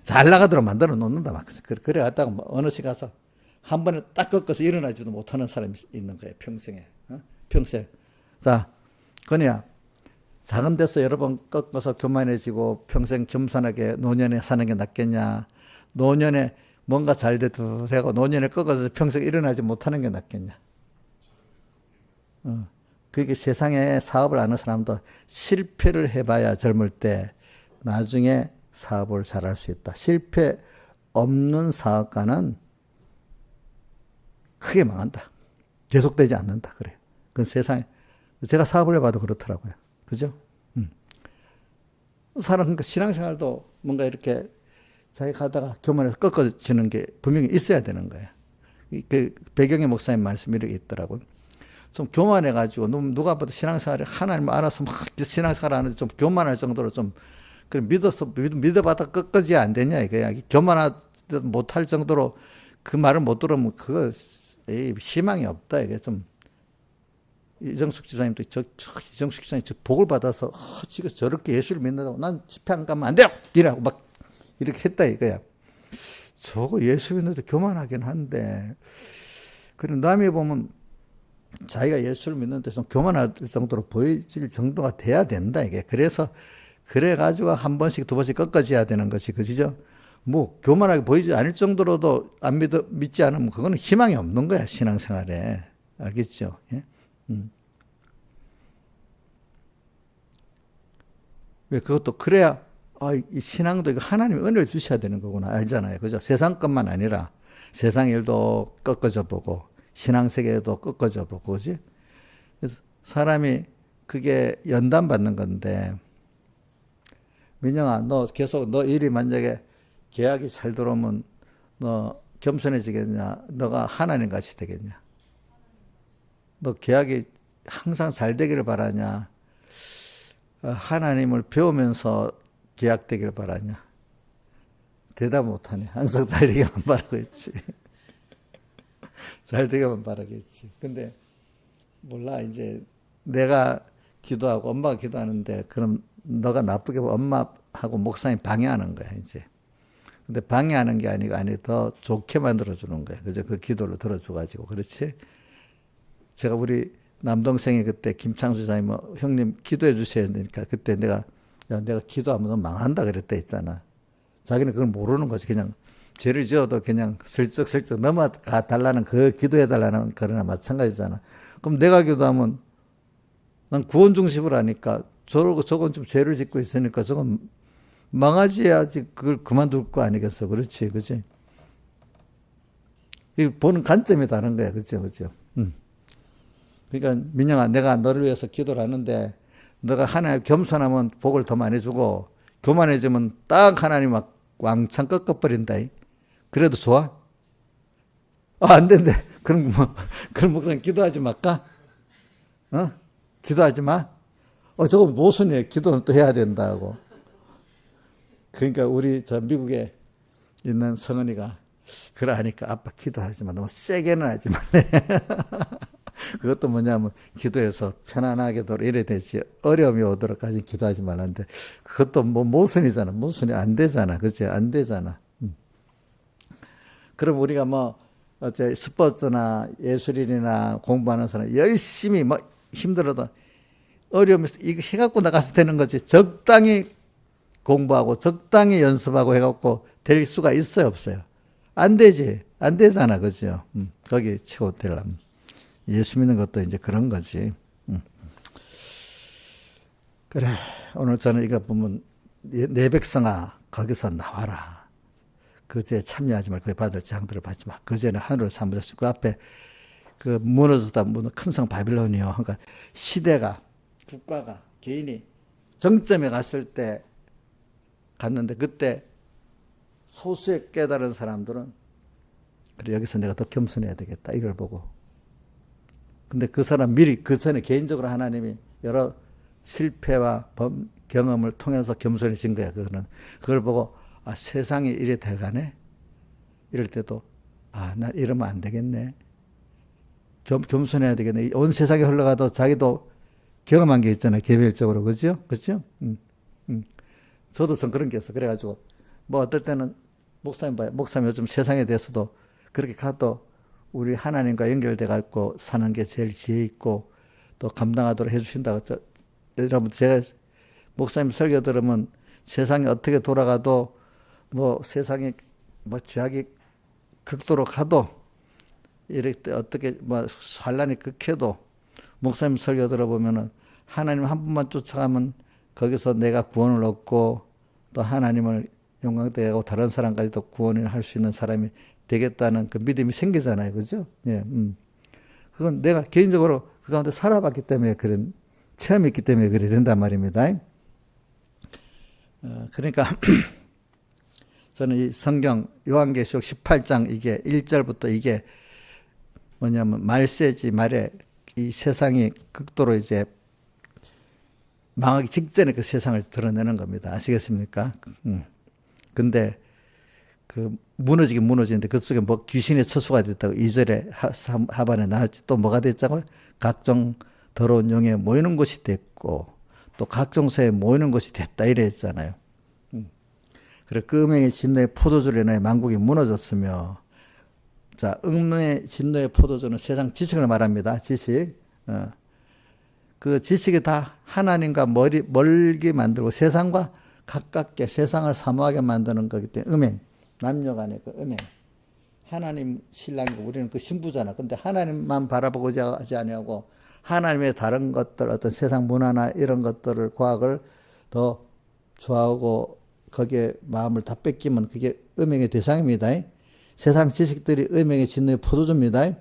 잘 나가도록 만들어 놓는다 막. 그래 갔다가 뭐 어느 시 가서 한 번에 딱 꺾어서 일어나지도 못하는 사람이 있는 거예요. 평생에. 평생. 자, 건이야. 작은 데서 여러 번 꺾어서 교만해지고 평생 겸손하게 노년에 사는 게 낫겠냐. 노년에 뭔가 잘 돼도 되고 노년에 꺾어서 평생 일어나지 못하는 게 낫겠냐. 그게 세상에 사업을 하는 사람도 실패를 해봐야 젊을 때 나중에 사업을 잘할 수 있다. 실패 없는 사업가는 크게 망한다. 계속되지 않는다. 그래요. 그건 세상에 제가 사업을 해봐도 그렇더라고요. 그죠? 사람 그러니까 신앙생활도 뭔가 이렇게 자기 가다가 교만해서 꺾어지는 게 분명히 있어야 되는 거예요. 그 배경의 목사님 말씀이 이렇게 있더라고요. 좀 교만해가지고 누가 봐도 신앙생활을 하나님 알아서 막 신앙생활 하는데 좀 교만할 정도로 좀 그래 믿어봐도 끝까지 안 되냐 이거야. 교만하지 못할 정도로 그 말을 못 들으면 그거 희망이 없다 이게 좀. 이정숙 집사님도 이정숙 집사님 복을 받아서 지금 저렇게 예수를 믿는다고 난 집회 안 가면 안 돼요 이라고 막 이렇게 했다 이거야. 저거 예수 믿는데 교만하긴 한데 그런 남이 보면 자기가 예수를 믿는 데서 교만할 정도로 보여질 정도가 돼야 된다 이게. 그래가지고 한 번씩 두 번씩 꺾어져야 되는 것이 그죠? 뭐 교만하게 보이지 않을 정도로도 안 믿지 않으면 그거는 희망이 없는 거야 신앙생활에. 알겠죠? 예? 왜 그것도 그래야 이 신앙도 이거 하나님이 은혜를 주셔야 되는 거구나 알잖아요. 그죠? 세상 것만 아니라 세상 일도 꺾어져 보고 신앙 세계도 꺾어져 보고 그지? 그래서 사람이 그게 연단 받는 건데 민영아 너 계속 너 일이 만약에 계약이 잘 들어오면 너 겸손해지겠냐? 너가 하나님 같이 되겠냐? 너 계약이 항상 잘 되기를 바라냐? 하나님을 배우면서 계약되기를 바라냐? 대답 못하네. 항상 잘 되기만 바라고 있지. 잘 되기만 바라겠지. 근데 몰라 이제 내가 기도하고 엄마가 기도하는데 그럼 너가 나쁘게 보면 엄마하고 목사님 방해하는 거야 이제. 근데 방해하는 게 아니고 더 좋게 만들어주는 거야. 그죠? 그 기도를 들어줘가지고. 그렇지? 제가 우리 남동생이 그때 김창수 장님 형님 기도해 주셔야 되니까 그때 내가 기도하면 너 망한다 그랬다 했잖아. 자기는 그걸 모르는 거지. 그냥 죄를 지어도 그냥 슬쩍슬쩍 넘어가 달라는 그 기도해 달라는 거나 마찬가지잖아. 그럼 내가 기도하면 난 구원 중심을 하니까 저건 좀 죄를 짓고 있으니까 저건 망하지야지 그걸 그만둘 거 아니겠어. 그렇지. 그지? 보는 관점이 다른 거야. 그죠? 그죠? 그러니까 민영아 내가 너를 위해서 기도를 하는데 너가 하나님 겸손하면 복을 더 많이 주고 교만해지면 딱 하나님 막 왕창 꺾어버린다. 그래도 좋아? 안 된대. 그럼 목사님 기도하지 말까? 기도하지 마? 저거 모순이에요. 기도는 또 해야 된다고. 그러니까 우리 저 미국에 있는 성은이가 그래 하니까 아빠 기도하지 마. 너무 세게는 하지 말래. 그것도 뭐냐면 기도해서 편안하게 이래 되지 어려움이 오도록까지 기도하지 말라는데 그것도 뭐 모순이잖아. 모순이 안 되잖아. 그치? 안 되잖아. 그럼 우리가 어째 스포츠나 예술인이나 공부하는 사람 열심히 힘들어도 어려움이 이거 해갖고 나가서 되는 거지. 적당히 공부하고 적당히 연습하고 해갖고 될 수가 있어요, 없어요? 안 되지. 안 되잖아. 그죠? 거기 치고 되려면. 예수 믿는 것도 이제 그런 거지. 그래. 오늘 저는 이거 보면 내 백성아 거기서 나와라. 그제에 참여하지 말고 그에 받을 장들을 받지 마. 그제는 하늘을 삼으셨고 그 앞에 그 무너졌다 큰 성 바빌론이요. 그러니까 시대가 국가가 개인이 정점에 갔을 때 갔는데 그때 소수의 깨달은 사람들은 그래 여기서 내가 더 겸손해야 되겠다 이걸 보고 근데 그 사람 미리 그 전에 개인적으로 하나님이 여러 실패와 경험을 통해서 겸손해진 거야. 그걸 보고 세상이 이래 돼가네. 이럴 때도 나 이러면 안 되겠네. 겸손해야 되겠네. 온 세상에 흘러가도 자기도 경험한 게 있잖아요. 개별적으로 그죠? 그죠? 저도 전 그런 게 있어. 그래가지고 어떨 때는 목사님 요즘 세상에 대해서도 그렇게 가도 우리 하나님과 연결돼 갖고 사는 게 제일 지혜 있고 또 감당하도록 해주신다고. 여러분 제가 목사님 설교 들으면 세상이 어떻게 돌아가도 세상이 죄악이 극도로 가도 이럴 때 어떻게 환란이 극해도 목사님 설교 들어보면은 하나님 한 분만 쫓아가면 거기서 내가 구원을 얻고 또 하나님을 영광되게 다른 사람까지도 구원을 할 수 있는 사람이 되겠다는 그 믿음이 생기잖아요. 그죠? 예, 그건 내가 개인적으로 그 가운데 살아봤기 때문에 그런 체험이 있기 때문에 그래 된단 말입니다. 그러니까 저는 이 성경 요한계시록 18장 이게 1절부터 이게 뭐냐면 말세지 말에 이 세상이 극도로 이제 망하기 직전에 그 세상을 드러내는 겁니다. 아시겠습니까? 근데 그 무너지긴 무너지는데 그 속에 귀신의 처소가 됐다고 2절에 하반에 나왔지. 또 뭐가 됐자고요? 각종 더러운 영에 모이는 곳이 됐고 또 각종 새에 모이는 곳이 됐다 이래 했잖아요. 그래 그 음행의 진노의 포도주로 인하여 만국이 무너졌으며 자 음행의 진노의 포도주는 세상 지식을 말합니다. 지식. 그 지식이 다 하나님과 멀게 만들고 세상과 가깝게 세상을 사모하게 만드는 거기 때문에 음행, 남녀 간의 그 음행. 하나님 신랑이고 우리는 그 신부잖아. 근데 하나님만 바라보고자 하지 아니하고 하나님의 다른 것들 어떤 세상 문화나 이런 것들을 과학을 더 좋아하고 거기에 마음을 다 뺏기면 그게 음행의 대상입니다. 세상 지식들이 음행의 진노의 포도주입니다.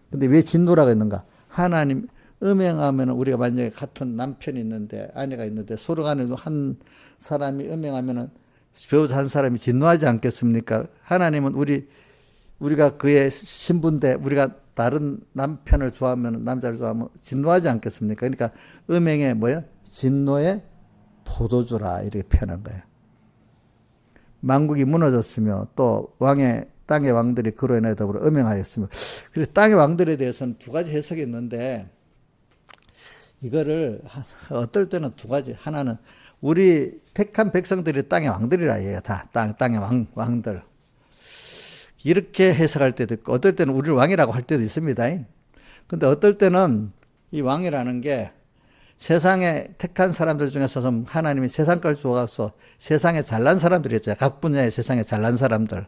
근데 왜 진노라고 했는가? 하나님 음행하면 우리가 만약에 같은 남편이 있는데 아내가 있는데 서로 간에 한 사람이 음행하면은 배우자 한 사람이 진노하지 않겠습니까? 하나님은 우리가 그의 신부인데 우리가 다른 남편을 좋아하면 남자를 좋아하면 진노하지 않겠습니까? 그러니까 음행의 진노의 포도주라 이렇게 표현한 거예요. 만국이 무너졌으며 또 땅의 왕들이 그로 인하여 더불어 음행하였으며 그래서 땅의 왕들에 대해서는 두 가지 해석이 있는데 이거를 어떨 때는 두 가지. 하나는 우리 택한 백성들이 땅의 왕들이라 얘기해요. 다 땅의 왕들. 이렇게 해석할 때도 있고 어떨 때는 우리를 왕이라고 할 때도 있습니다. 근데 어떨 때는 이 왕이라는 게 세상에 택한 사람들 중에서 좀 하나님이 세상 걸 주어서 세상에 잘난 사람들이 있잖아요. 각 분야에 세상에 잘난 사람들.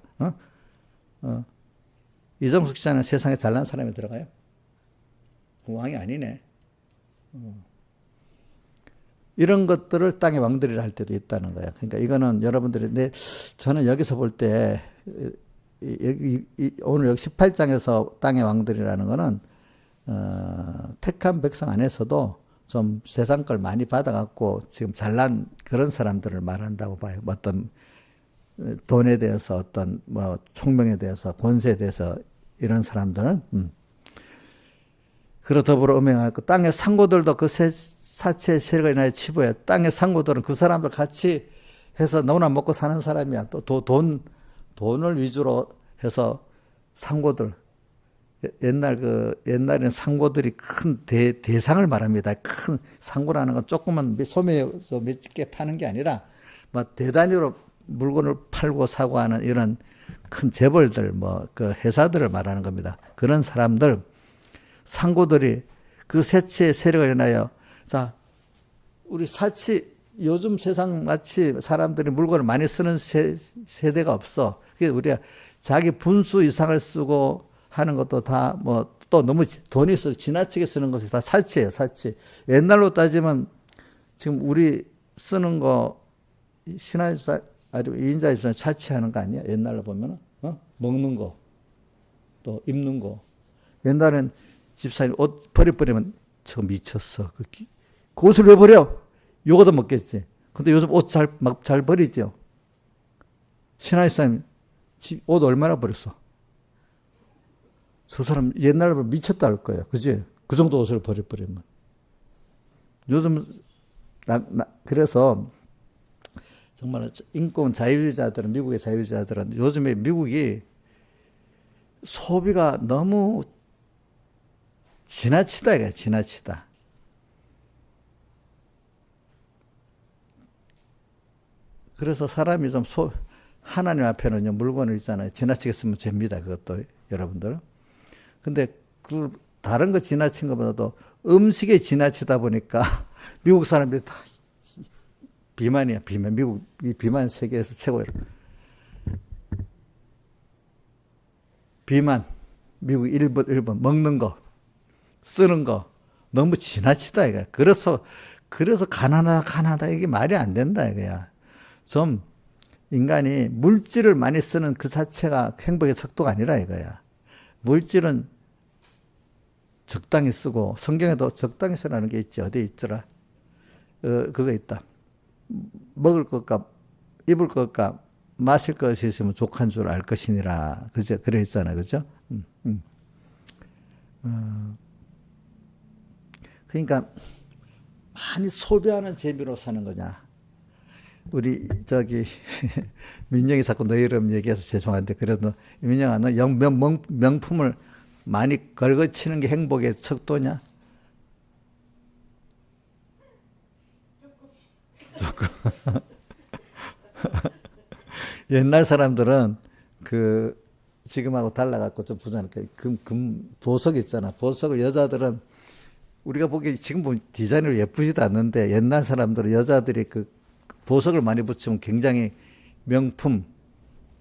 이정숙 씨는 세상에 잘난 사람이 들어가요? 그 왕이 아니네. 이런 것들을 땅의 왕들이라 할 때도 있다는 거예요. 그러니까 이거는 여러분들이, 저는 여기서 볼 때, 오늘 여기 18장에서 땅의 왕들이라는 거는, 택한 백성 안에서도 좀 세상 걸 많이 받아갖고 지금 잘난 그런 사람들을 말한다고 봐요. 어떤 돈에 대해서, 어떤 뭐 총명에 대해서, 권세에 대해서 이런 사람들은, 그러 더불어 음행하고 땅의 상고들도 그 사체의 세력을 인하여 치부해. 땅의 상고들은 그 사람들 같이 해서 너무나 먹고 사는 사람이야. 또 돈을 위주로 해서 상고들. 옛날에는 상고들이 큰 대상을 말합니다. 큰 상고라는 건 조그만 소매에서 몇 개 파는 게 아니라, 뭐 대단위로 물건을 팔고 사고 하는 이런 큰 재벌들, 그 회사들을 말하는 겁니다. 그런 사람들, 상고들이 그 세치의 세력을 인하여, 자, 우리 요즘 세상 마치 사람들이 물건을 많이 쓰는 세대가 없어. 그래서 우리가 자기 분수 이상을 쓰고 하는 것도 다 또 너무 돈이 있어 지나치게 쓰는 것이 다 사치예요, 사치. 옛날로 따지면 지금 우리 쓰는 거 신화사, 아니, 2인자 입장에 사치하는 거 아니야? 옛날로 보면은, 먹는 거, 또 입는 거. 옛날엔 집사님 옷 버리면 저 미쳤어. 그 옷을 왜 버려? 요거도 먹겠지. 근데 요즘 옷 잘 버리죠. 신하이사님 옷 얼마나 버렸어? 저 사람 옛날에 미쳤다 할 거야. 그지? 그 정도 옷을 버리면. 요즘, 그래서 정말 인권 자유주의자들은, 미국의 자유주의자들은 요즘에 미국이 소비가 너무 지나치다 이거야, 지나치다. 그래서 사람이 좀 하나님 앞에는 물건을 있잖아요. 지나치게 쓰면 됩니다. 그것도 여러분들. 근데 그 다른 거 지나친 것보다도 음식에 지나치다 보니까 미국 사람들이 다 비만이야, 비만. 이 비만 세계에서 최고예요. 비만. 미국 1번 먹는 거, 쓰는 거 너무 지나치다 이거야. 그래서 가난하다 이게 말이 안 된다 이거야. 좀 인간이 물질을 많이 쓰는 그 자체가 행복의 척도가 아니라 이거야. 물질은 적당히 쓰고, 성경에도 적당히 쓰라는 게 있지. 어디 있더라? 그거 있다. 먹을 것과 입을 것과 마실 것이 있으면 족한 줄 알 것이니라. 그죠? 그래 있잖아. 그죠? 그러니까 많이 소비하는 재미로 사는 거냐. 우리 민영이 자꾸 너 이름 얘기해서 죄송한데, 그래도 민영아, 너 명품을 많이 걸거치는 게 행복의 척도냐? 조금. 옛날 사람들은 지금하고 달라갖고 좀 부자니까 보석 있잖아. 보석을 여자들은 우리가 보기에 지금 보면 디자인으로 예쁘지도 않는데, 옛날 사람들은 여자들이 보석을 많이 붙이면 굉장히 명품,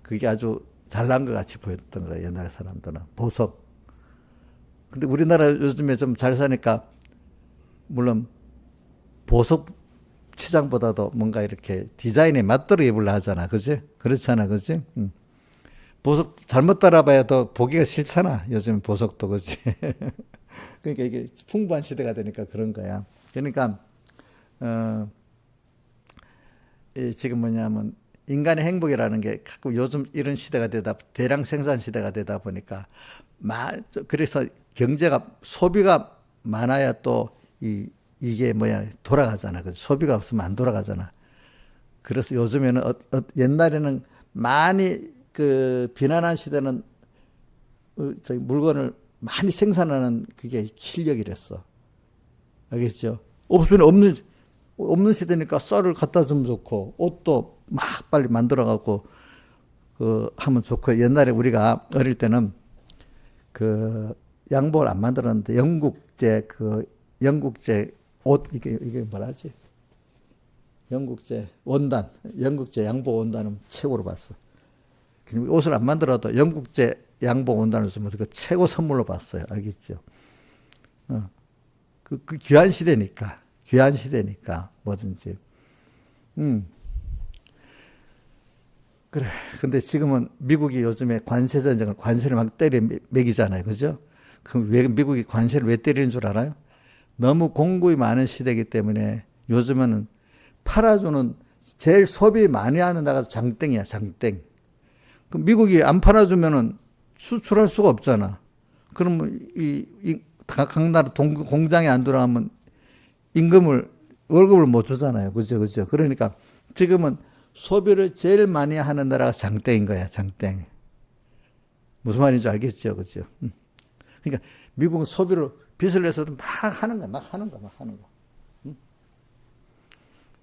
그게 아주 잘난 것 같이 보였던 거예요. 옛날 사람들은 보석. 근데 우리나라 요즘에 좀 잘 사니까 물론 보석 치장보다도 뭔가 이렇게 디자인에 맞도록 입으려 하잖아. 그지? 그렇잖아. 그지? 보석 잘못 따라봐야 더 보기가 싫잖아. 요즘 보석도. 그지? 그러니까 이게 풍부한 시대가 되니까 그런 거야. 그러니까 지금 뭐냐면 인간의 행복이라는 게 자꾸 요즘 이런 시대가 대량 생산 시대가 되다 보니까 그래서 경제가 소비가 많아야 또 이게 돌아가잖아. 소비가 없으면 안 돌아가잖아. 그래서 요즘에는 옛날에는 많이 비난한 시대는 물건을 많이 생산하는 그게 실력이랬어. 알겠죠? 없는 시대니까 쌀을 갖다 주면 좋고, 옷도 막 빨리 만들어갖고, 하면 좋고, 옛날에 우리가 어릴 때는 양복을 안 만들었는데, 영국제 옷, 이게 뭐라지? 영국제 양복 원단은 최고로 봤어. 옷을 안 만들어도 영국제 양복 원단을 주면 그 최고 선물로 봤어요. 알겠죠? 그 귀한 시대니까 뭐든지. 그래. 근데 지금은 미국이 요즘에 관세를 막 때려 매기잖아요. 그죠? 그럼 왜 미국이 관세를 왜 때리는 줄 알아요? 너무 공급이 많은 시대이기 때문에 요즘은 팔아주는 제일 소비 많이 하는 나라가 장땡이야, 장땡. 그럼 미국이 안 팔아주면은 수출할 수가 없잖아. 그러면 각 나라 공장에 안 들어가면 월급을 못 주잖아요. 그죠? 그러니까 지금은 소비를 제일 많이 하는 나라가 장땡인 거야, 장땡. 무슨 말인지 알겠죠? 그죠? 그러니까 미국은 소비를 빚을 내서도 막 하는 거야.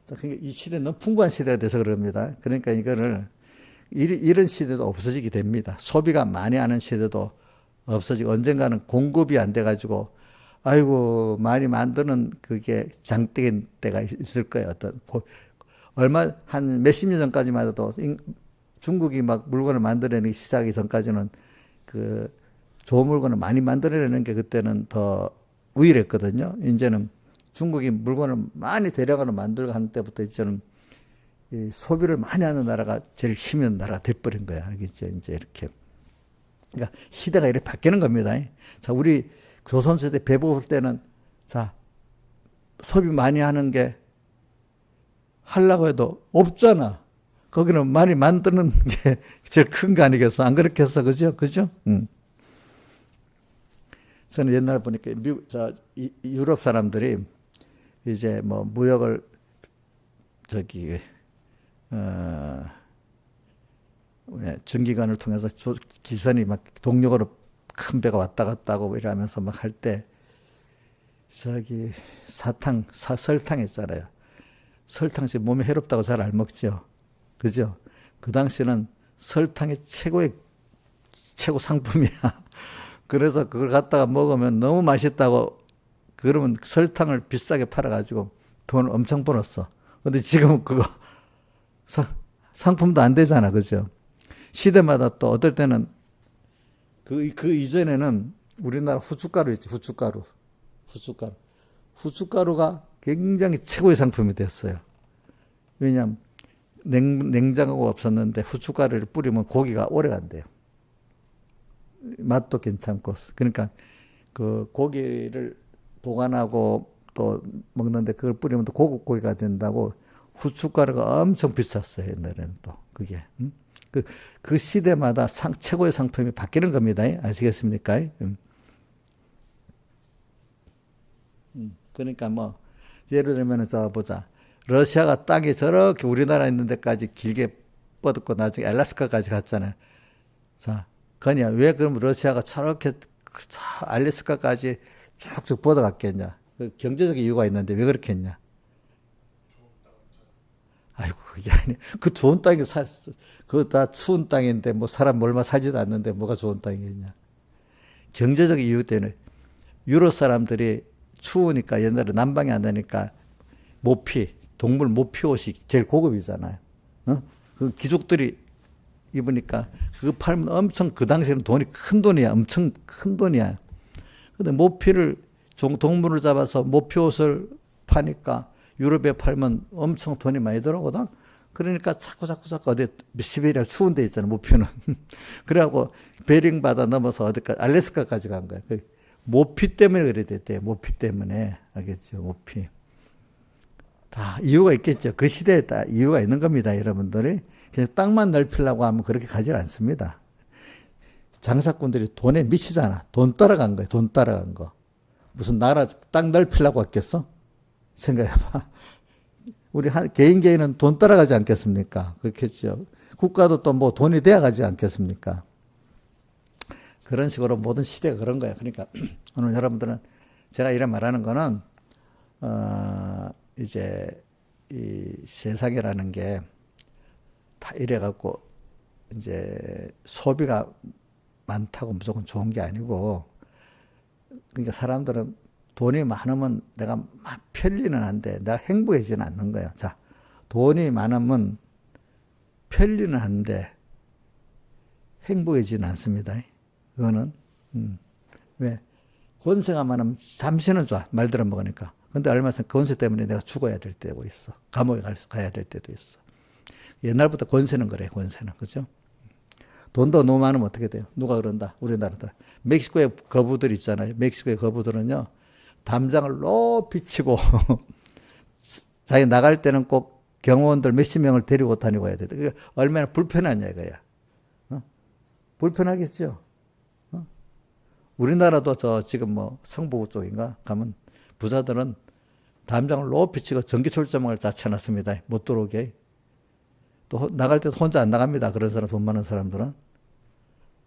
그러니까 이 시대는 너무 풍부한 시대가 돼서 그럽니다. 그러니까 이런 시대도 없어지게 됩니다. 소비가 많이 하는 시대도 없어지고, 언젠가는 공급이 안 돼가지고, 아이고, 많이 만드는 그게 장땡인 때가 있을 거예요. 한 몇십 년 전까지만 해도 중국이 막 물건을 만들어내기 시작하기 전까지는 좋은 물건을 많이 만들어내는 게 그때는 더 우월했거든요. 이제는 중국이 물건을 많이 대량으로 만들고 하는 때부터 이제는 이 소비를 많이 하는 나라가 제일 힘 있는 나라가 돼버린 거야. 알겠죠? 이제 이렇게. 그러니까 시대가 이렇게 바뀌는 겁니다. 자, 우리 조선시대 배부 때는 자, 소비 많이 하는 게 하려고 해도 없잖아. 거기는 많이 만드는 게 제일 큰 거 아니겠어? 안 그렇게 해서, 그죠? 저는 옛날에 보니까 유럽 사람들이 이제 뭐 무역을 전기관을 통해서 기선이 막 동력으로 큰 배가 왔다 갔다 하고 이러면서 막 할 때 설탕 있잖아요. 설탕이 몸에 해롭다고 잘 알 먹죠. 그죠? 그 당시는 설탕이 최고 상품이야. 그래서 그걸 갖다가 먹으면 너무 맛있다고, 그러면 설탕을 비싸게 팔아가지고 돈을 엄청 벌었어. 근데 지금은 그거 상품도 안 되잖아. 그죠? 시대마다 또 어떨 때는 그 이전에는 우리나라 후춧가루 있지, 후춧가루가 굉장히 최고의 상품이 됐어요. 왜냐하면 냉장고가 없었는데 후춧가루를 뿌리면 고기가 오래 간대요. 맛도 괜찮고. 그러니까 그 고기를 보관하고 또 먹는데 그걸 뿌리면 또 고급 고기가 된다고 후춧가루가 엄청 비쌌어요. 옛날에는 또 그게. 그 시대마다 최고의 상품이 바뀌는 겁니다. 아시겠습니까? 그러니까 뭐 예를 들면 보자. 러시아가 땅이 저렇게 우리나라 있는 데까지 길게 뻗었고 나중에 알래스카까지 갔잖아요. 자, 그냥 왜 그럼 러시아가 저렇게 알래스카까지 쭉쭉 뻗어갔겠냐? 경제적 이유가 있는데 왜 그렇게 했냐? 아이고, 그게 아니. 그 좋은 땅에 그거 다 추운 땅인데 뭐 사람 얼마 살지도 않는데 뭐가 좋은 땅이겠냐? 경제적 이유 때문에 유럽 사람들이 추우니까 옛날에 난방이 안 되니까 동물 모피 옷이 제일 고급이잖아요. 그 귀족들이 입으니까 그거 팔면 엄청, 그 당시에는 돈이 큰 돈이야. 엄청 큰 돈이야. 근데 동물을 잡아서 모피 옷을 파니까 유럽에 팔면 엄청 돈이 많이 들어오거든. 그러니까 자꾸 어디 시베리아 추운 데 있잖아, 모피는. 그래갖고 베링 바다 넘어서 알래스카까지 간 거야. 모피 때문에 그래 됐대. 모피 때문에. 알겠죠? 모피. 다 이유가 있겠죠. 그 시대에 다 이유가 있는 겁니다, 여러분들이. 그냥 땅만 넓히려고 하면 그렇게 가지 않습니다. 장사꾼들이 돈에 미치잖아. 돈 따라간 거야, 돈 따라간 거. 무슨 나라 땅 넓히려고 했겠어? 생각해봐. 우리 개인은 돈 따라가지 않겠습니까? 그렇겠죠. 국가도 또 뭐 돈이 돼야 가지 않겠습니까? 그런 식으로 모든 시대가 그런 거예요. 그러니까 오늘 여러분들은 제가 이래 말하는 거는 이제 이 세상이라는 게 다 이래갖고 이제 소비가 많다고 무조건 좋은 게 아니고, 그러니까 사람들은 돈이 많으면 내가 막 편리는 한데 내가 행복해지는 않는 거예요. 자, 돈이 많으면 편리는 한데 행복해지는 않습니다. 그거는 왜? 권세가 많으면 잠시는 좋아. 말 들어먹으니까. 근데 얼마 전 권세 때문에 내가 죽어야 될 때도 있어. 감옥에 가야 될 때도 있어. 옛날부터 권세는 그래. 권세는. 그죠? 돈도 너무 많으면 어떻게 돼요? 누가 그런다? 우리나라들. 멕시코의 거부들 있잖아요. 멕시코의 거부들은요, 담장을 높이 치고 자기 나갈 때는 꼭 경호원들 몇십 명을 데리고 다니고 해야 돼. 그게 얼마나 불편하냐 이거야. 불편하겠죠. 우리나라도 저 지금 뭐 성북 쪽인가 가면 부자들은 담장을 높이 치고 전기 출조망을 다 쳐놨습니다. 못 들어오게. 또 나갈 때도 혼자 안 나갑니다. 그런 사람, 돈 많은 사람들은.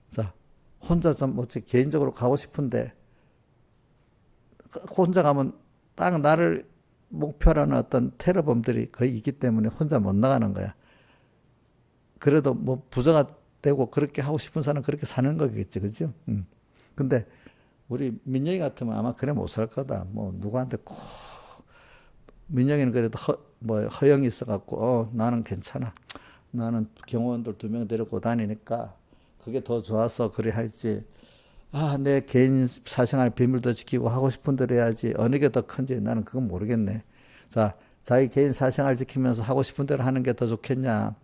자, 혼자 좀 어찌 개인적으로 가고 싶은데 혼자 가면 딱 나를 목표로 하는 어떤 테러범들이 거의 있기 때문에 혼자 못 나가는 거야. 그래도 뭐 부자가 되고 그렇게 하고 싶은 사람은 그렇게 사는 거겠지. 그죠? 근데 우리 민영이 같으면 아마 그래 못 살 거다. 뭐 누구한테 꼭 민영이는 그래도 허영이 있어갖고 나는 괜찮아. 나는 경호원들 2명 데리고 다니니까 그게 더 좋아서 그래 할지. 내 개인 사생활 비밀도 지키고 하고 싶은 대로 해야지. 어느 게 더 큰지 나는 그건 모르겠네. 자, 자기 개인 사생활 지키면서 하고 싶은 대로 하는 게 더 좋겠냐.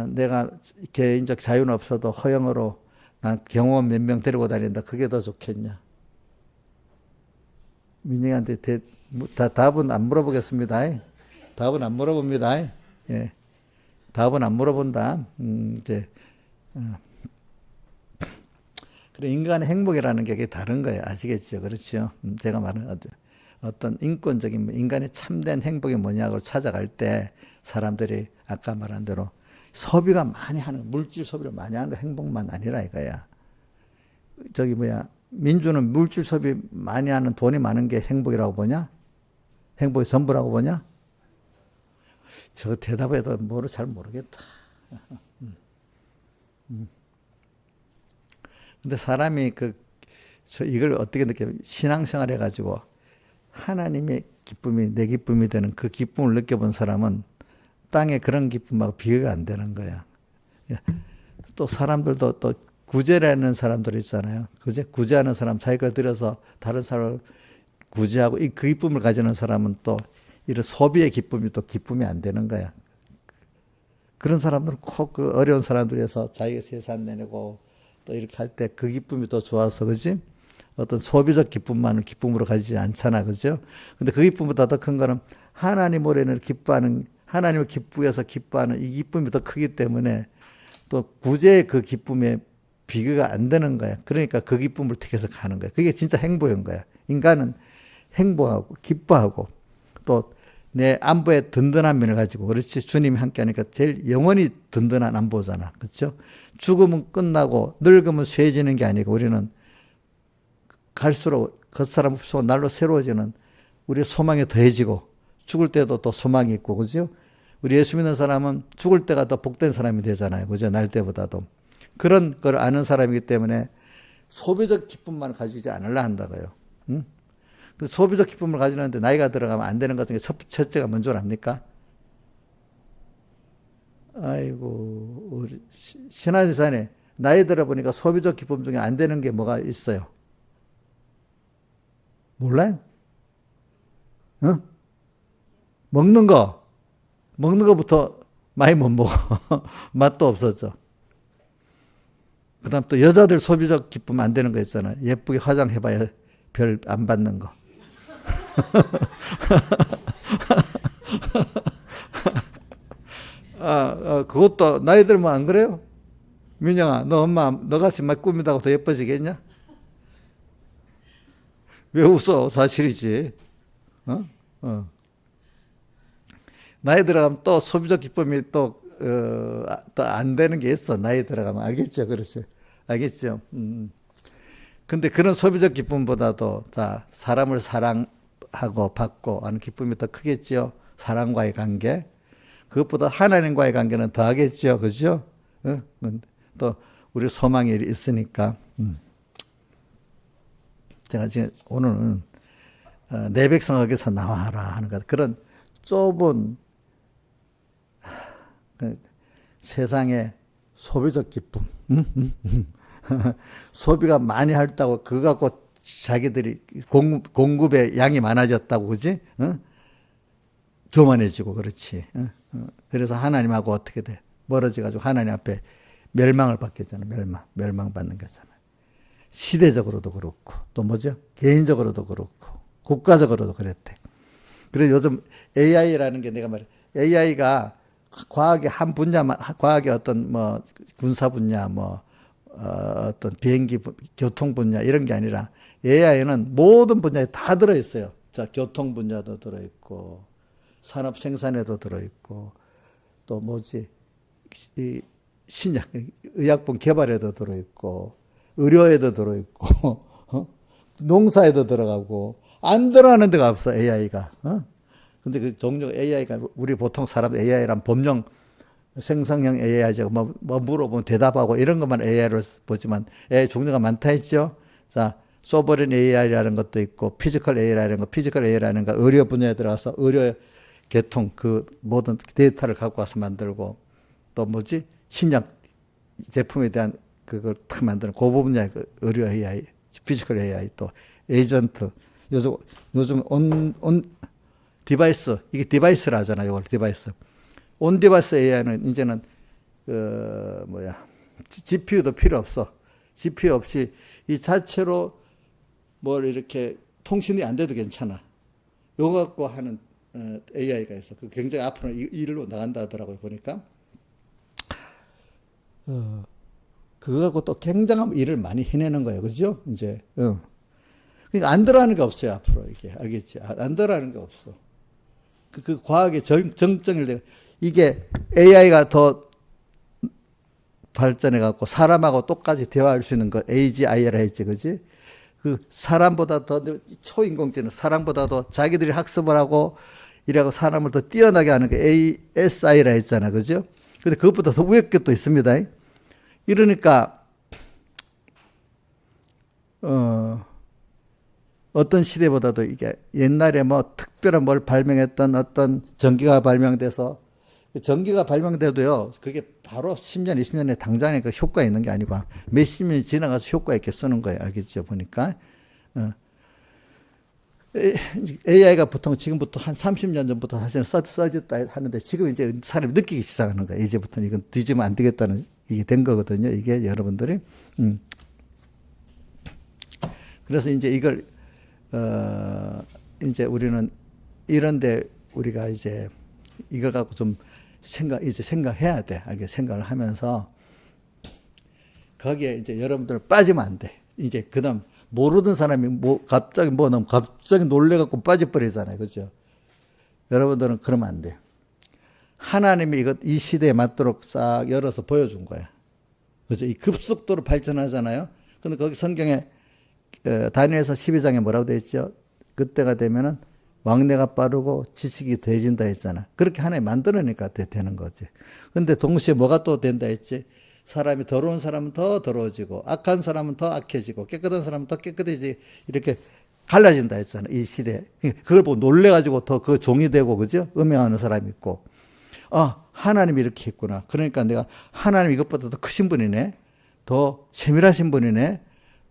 내가 개인적 자유는 없어도 허영으로 난 경호원 몇 명 데리고 다닌다. 그게 더 좋겠냐. 민영이한테 답은 안 물어보겠습니다. 답은 안 물어봅니다. 예. 답은 안 물어본다. 이제, 그래, 인간의 행복이라는 게 다른 거예요. 아시겠죠? 그렇죠? 제가 말한 어떤 인권적인, 인간의 참된 행복이 뭐냐고 찾아갈 때 사람들이 아까 말한 대로 소비가 많이 하는, 물질 소비를 많이 하는 거 행복만 아니라 이거야. 민주는 물질 소비 많이 하는 돈이 많은 게 행복이라고 보냐? 행복의 전부라고 보냐? 저 대답해도 뭐를 잘 모르겠다. 근데 사람이 이걸 어떻게 느껴요? 신앙생활 해가지고 하나님의 기쁨이 내 기쁨이 되는 그 기쁨을 느껴본 사람은 땅에 그런 기쁨하고 비교가 안 되는 거야. 또 사람들도 또 구제라는 사람들 있잖아요. 그제? 구제하는 사람, 자기가 들여서 다른 사람을 구제하고 그 기쁨을 가지는 사람은 또 이런 소비의 기쁨이 또 기쁨이 안 되는 거야. 그런 사람들은 꼭 그 어려운 사람들에서 자기가 세산 내내고 또 이렇게 할 때 그 기쁨이 더 좋아서, 그지? 어떤 소비적 기쁨만을 기쁨으로 가지지 않잖아. 그죠? 근데 그 기쁨보다 더 큰 거는 하나님으로 인해 기뻐하는, 하나님을 기쁘해서 기뻐하는 이 기쁨이 더 크기 때문에 또 구제의 그 기쁨에 비교가 안 되는 거야. 그러니까 그 기쁨을 택해서 가는 거야. 그게 진짜 행복인 거야. 인간은 행복하고 기뻐하고 또 내 안보의 든든한 면을 가지고, 그렇지? 주님이 함께 하니까 제일 영원히 든든한 안보잖아. 그렇죠? 죽으면 끝나고 늙으면 쇠해지는 게 아니고 우리는 갈수록 겉사람 없고 날로 새로워지는 우리의 소망이 더해지고 죽을 때도 또 소망이 있고, 그죠? 우리 예수 믿는 사람은 죽을 때가 더 복된 사람이 되잖아요. 그죠? 날 때보다도. 그런 걸 아는 사람이기 때문에 소비적 기쁨만 가지지 않으려 한다고요. 응? 그 소비적 기쁨을 가지는데 나이가 들어가면 안 되는 것 중에 첫째가 뭔 줄 압니까? 아이고, 우리 신한지산에 나이 들어보니까 소비적 기쁨 중에 안 되는 게 뭐가 있어요? 몰라요? 응? 먹는 거부터 많이 못 먹어. 맛도 없어져. 그 다음 또 여자들 소비적 기쁨 안 되는 거 있잖아. 예쁘게 화장해봐야 별 안 받는 거. 그것도 나이 들면 안 그래요? 민영아, 너 엄마, 너같이 막 꾸민다고 더 예뻐지겠냐? 왜 웃어? 사실이지. 나이 들어가면 또 소비적 기쁨이 또 안 되는 게 있어. 나이 들어가면. 알겠죠? 그렇죠. 알겠죠? 근데 그런 소비적 기쁨보다도, 자, 사람을 하고 받고 하는 기쁨이 더 크겠죠. 사랑과의 관계. 그것보다 하나님과의 관계는 더 하겠죠. 그죠? 또 우리 소망이 있으니까. 제가 지금 오늘은 내 백성에게서 나와라 하는 것. 그런 좁은 세상의 소비적 기쁨. 소비가 많이 했다고 그거 갖고 자기들이 공급의 양이 많아졌다고 그지? 교만해지고 그렇지. 그래서 하나님하고 어떻게 돼? 멀어져가지고 하나님 앞에 멸망을 받겠잖아. 멸망받는 거잖아. 시대적으로도 그렇고 또 뭐죠? 개인적으로도 그렇고 국가적으로도 그랬대. 그래서 요즘 AI라는 게 내가 말해 AI가 과학의 한 분야만 과학의 어떤 뭐 군사 분야 뭐 어떤 비행기 교통 분야 이런 게 아니라 AI는 모든 분야에 다 들어 있어요. 자, 교통 분야도 들어 있고 산업 생산에도 들어 있고 또 뭐지? 이 신약 의약품 개발에도 들어 있고 의료에도 들어 있고 농사에도 들어가고 안 들어가는 데가 없어 AI가. 근데 그 종류 AI가 우리 보통 사람 AI란 법령 생성형 AI죠. 뭐 물어보면 대답하고 이런 것만 AI로 보지만 AI 종류가 많다 했죠. 자, 소버린 AI라는 것도 있고 피지컬 AI라는 거, 피지컬 AI라는 거 의료 분야에 들어가서 의료 계통 그 모든 데이터를 갖고 와서 만들고 또 뭐지 신약 제품에 대한 그걸 탁 만드는 그 분야의 그 의료 AI, 피지컬 AI 또 에이전트 요즘 온 디바이스 이게 디바이스라 하잖아요. 이걸 디바이스 온 디바이스 AI는 이제는 GPU도 필요 없어. GPU 없이 이 자체로 뭘 이렇게 통신이 안 돼도 괜찮아. 요거 갖고 하는 AI가 있어. 그 굉장히 앞으로 이 일로 나간다 하더라고요. 보니까 그거 갖고 또 굉장한 일을 많이 해내는 거예요. 그죠? 이제 그러니까 안 들어가는 게 없어요. 앞으로 이게 알겠지? 안 들어가는 게 없어. 그 과학의 정점일 이게 AI가 더 발전해 갖고 사람하고 똑같이 대화할 수 있는 거 AGI라 했지, 그지? 그 사람보다 더 초인공지능, 사람보다 더 자기들이 학습을 하고 이라고 사람을 더 뛰어나게 하는 게 ASI라 했잖아, 그죠? 근데 그것보다 더 위에 것도 있습니다. 이러니까 어떤 시대보다도 이게 옛날에 뭐 특별한 뭘 발명했던 어떤 전기가 발명돼서 전기가 발명돼도요, 그게 바로 10년, 20년에 당장에 그 효과 있는 게 아니고 몇십 년이 지나가서 효과 있게 쓰는 거예요. 알겠죠? 보니까. AI가 보통 지금부터 한 30년 전부터 사실은 써졌다 하는데 지금 이제 사람이 느끼기 시작하는 거예요. 이제부터는 이건 뒤지면 안 되겠다는 이게 된 거거든요. 이게 여러분들이. 그래서 이제 이걸, 이제 우리는 이런데 우리가 이제 이걸 갖고 좀 이제 생각해야 돼. 알게 생각을 하면서 거기에 이제 여러분들 빠지면 안 돼. 이제 그 다음 모르던 사람이 갑자기 너무 갑자기 놀래갖고 빠져버리잖아요. 그죠? 여러분들은 그러면 안 돼요. 하나님이 이 시대에 맞도록 싹 열어서 보여준 거야. 그죠? 이 급속도로 발전하잖아요. 근데 거기 성경에, 다니엘서 12장에 뭐라고 되어 있죠? 그때가 되면은 왕래가 빠르고 지식이 더해진다 했잖아. 그렇게 하나님 만들으니까 되는 거지. 근데 동시에 뭐가 또 된다 했지? 사람이 더러운 사람은 더 더러워지고 악한 사람은 더 악해지고 깨끗한 사람은 더 깨끗해지고 이렇게 갈라진다 했잖아. 이 시대에. 그걸 보고 놀래가지고 더 그 종이 되고 그죠? 음행하는 사람이 있고. 하나님이 이렇게 했구나. 그러니까 내가 하나님 이것보다 더 크신 분이네. 더 세밀하신 분이네.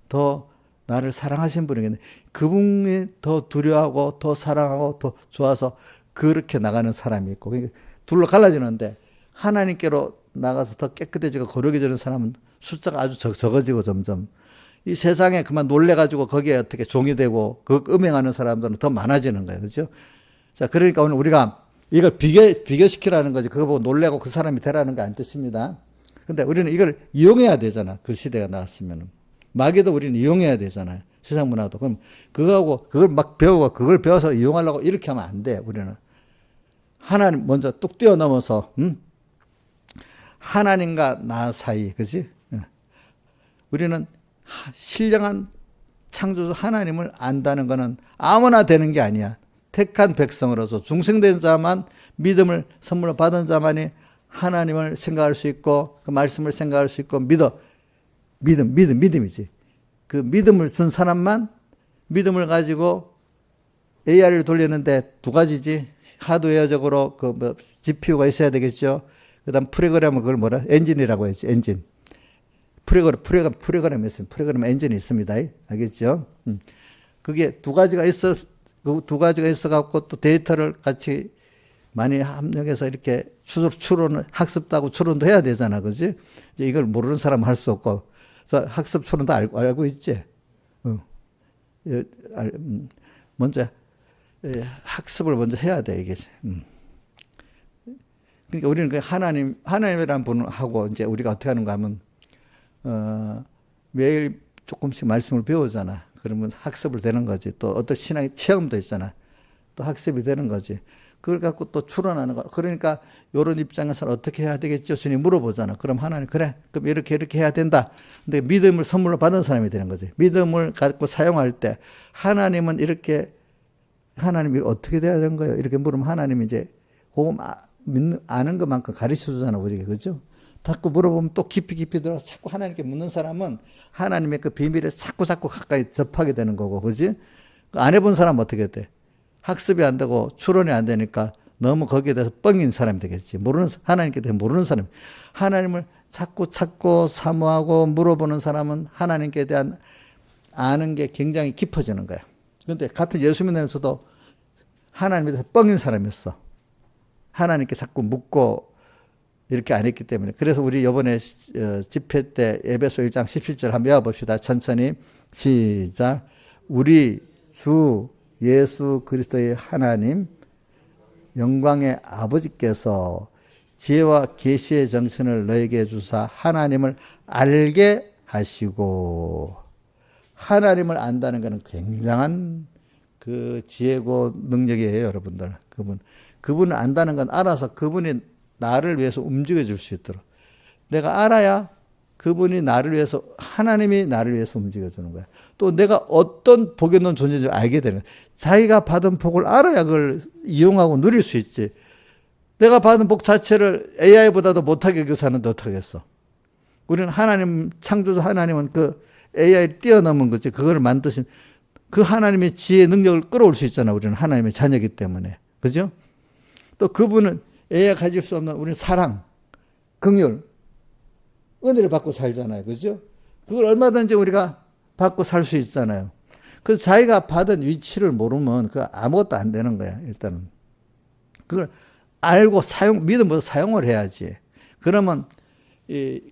더 나를 사랑하신 분이겠네. 그분이 더 두려워하고 더 사랑하고 더 좋아서 그렇게 나가는 사람이 있고 둘로 갈라지는데 하나님께로 나가서 더 깨끗해지고 거룩해지는 사람은 숫자가 아주 적어지고 점점 이 세상에 그만 놀래가지고 거기에 어떻게 종이 되고 그 음행하는 사람들은 더 많아지는 거예요. 그죠? 자, 그러니까 오늘 우리가 이걸 비교시키라는 거지. 그거 보고 놀래고 그 사람이 되라는 거 안 뜻입니다. 근데 우리는 이걸 이용해야 되잖아. 그 시대가 나왔으면은. 마귀도 우리는 이용해야 되잖아요. 세상 문화도. 그럼 그거하고 그걸 막 배우고 그걸 배워서 이용하려고 이렇게 하면 안 돼. 우리는. 하나님 먼저 뚝 뛰어넘어서 하나님과 나 사이, 그지? 우리는 신령한 창조주 하나님을 안다는 것은 아무나 되는 게 아니야. 택한 백성으로서 중생된 자만, 믿음을 선물로 받은 자만이 하나님을 생각할 수 있고 그 말씀을 생각할 수 있고 믿음이지. 그 믿음을 준 사람만 믿음을 가지고 AI를 돌리는데 두 가지지. 하드웨어적으로 그 GPU가 있어야 되겠죠. 그다음 프로그램은 그걸 뭐라? 엔진이라고 했지. 엔진. 프로그램이 있습니다. 프로그램 엔진이 있습니다. 알겠죠? 그게 두 가지가 있어 갖고 또 데이터를 같이 많이 합력해서 이렇게 추론, 학습도 하고 추론도 해야 되잖아. 그지? 이제 이걸 모르는 사람은 할 수 없고. 그래서 학습 추론도 알고 있지? 먼저, 학습을 먼저 해야 돼, 이게. 그러니까 우리는 그 하나님이라는 분하고 이제 우리가 어떻게 하는가 하면, 매일 조금씩 말씀을 배우잖아. 그러면 학습을 되는 거지. 또 어떤 신앙의 체험도 있잖아. 또 학습이 되는 거지. 그걸 갖고 또 추론하는 거. 그러니까 이런 입장에서는 어떻게 해야 되겠죠? 주님 물어보잖아. 그럼 하나님, 그래. 그럼 이렇게 해야 된다. 근데 믿음을 선물로 받은 사람이 되는 거지. 믿음을 갖고 사용할 때 하나님은 하나님이 어떻게 돼야 되는 거예요? 이렇게 물으면 하나님이 이제 아는 것만큼 가르쳐 주잖아, 우리가. 그죠? 자꾸 물어보면 또 깊이 들어가서 자꾸 하나님께 묻는 사람은 하나님의 그 비밀에 자꾸 가까이 접하게 되는 거고, 그지? 안 해본 사람은 어떻게 돼? 학습이 안 되고 추론이 안 되니까 너무 거기에 대해서 뻥인 사람이 되겠지. 하나님께 대해 모르는 사람. 하나님을 자꾸 찾고 사모하고 물어보는 사람은 하나님께 대한 아는 게 굉장히 깊어지는 거야. 그런데 같은 예수 믿으면서도 하나님에 대해서 뻥인 사람이었어. 하나님께 자꾸 묻고 이렇게 안 했기 때문에. 그래서 우리 이번에 집회 때 에베소 1장 17절 한번 외워봅시다. 천천히 시작. 우리 주 예수 그리스도의 하나님 영광의 아버지께서 지혜와 계시의 정신을 너에게 주사 하나님을 알게 하시고, 하나님을 안다는 것은 굉장한 그 지혜고 능력이에요, 여러분들. 그분을 안다는 건 알아서 그분이 나를 위해서 움직여 줄 수 있도록. 내가 알아야 그분이 나를 위해서, 하나님이 나를 위해서 움직여 주는 거야. 또 내가 어떤 복이 있는 존재인지 알게 되는 거야. 자기가 받은 복을 알아야 그걸 이용하고 누릴 수 있지. 내가 받은 복 자체를 AI보다도 못하게 여기서 하는데 어떡하겠어. 우리는 창조주 하나님은 그 AI를 뛰어넘은 거지. 그걸 만드신 그 하나님의 지혜의 능력을 끌어올 수 있잖아. 우리는 하나님의 자녀이기 때문에. 그죠? 또 그분은 AI가 가질 수 없는 우리는 사랑, 긍휼, 은혜를 받고 살잖아요. 그죠? 그걸 얼마든지 우리가 받고 살 수 있잖아요. 그래서 자기가 받은 위치를 모르면 그 아무것도 안 되는 거야, 일단은. 그걸 알고 믿음으로 사용을 해야지. 그러면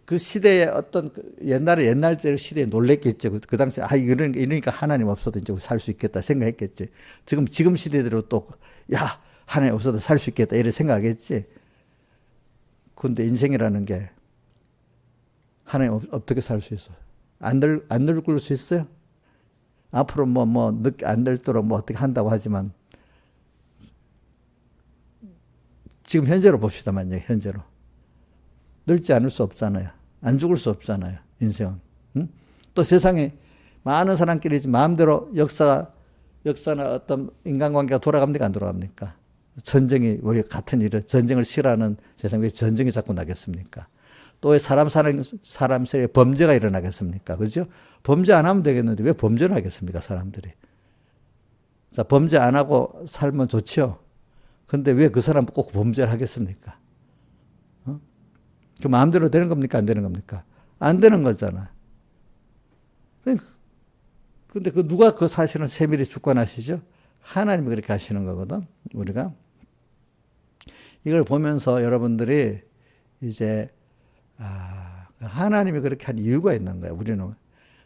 그 시대에 어떤 옛날 시대에 놀랬겠죠. 그 당시에 이러니까 하나님 없어도 이제 살 수 있겠다 생각했겠지. 지금 시대대로 또 하나님 없어도 살 수 있겠다 이렇게 생각하겠지. 근데 인생이라는 게 하나님 어떻게 살 수 있어? 안 늙을 수 있어요? 앞으로 늦게 안 늙도록 어떻게 한다고 하지만 지금 현재로 봅시다. 만약에 현재로 늙지 않을 수 없잖아요. 안 죽을 수 없잖아요. 인생은. 응? 또 세상에 많은 사람끼리 마음대로 역사나 어떤 인간관계가 돌아갑니까? 안 돌아갑니까? 전쟁이 왜 같은 일을 전쟁을 싫어하는 세상에 왜 전쟁이 자꾸 나겠습니까? 또 왜 사람 사이에 범죄가 일어나겠습니까? 그죠? 범죄 안 하면 되겠는데 왜 범죄를 하겠습니까? 사람들이. 자, 범죄 안 하고 살면 좋죠. 근데 왜 그 사람 꼭 범죄를 하겠습니까? 그 마음대로 되는 겁니까? 안 되는 겁니까? 안 되는 거잖아. 근데 누가 그 사실은 세밀히 주관하시죠? 하나님이 그렇게 하시는 거거든, 우리가. 이걸 보면서 여러분들이 이제, 하나님이 그렇게 한 이유가 있는 거야, 우리는.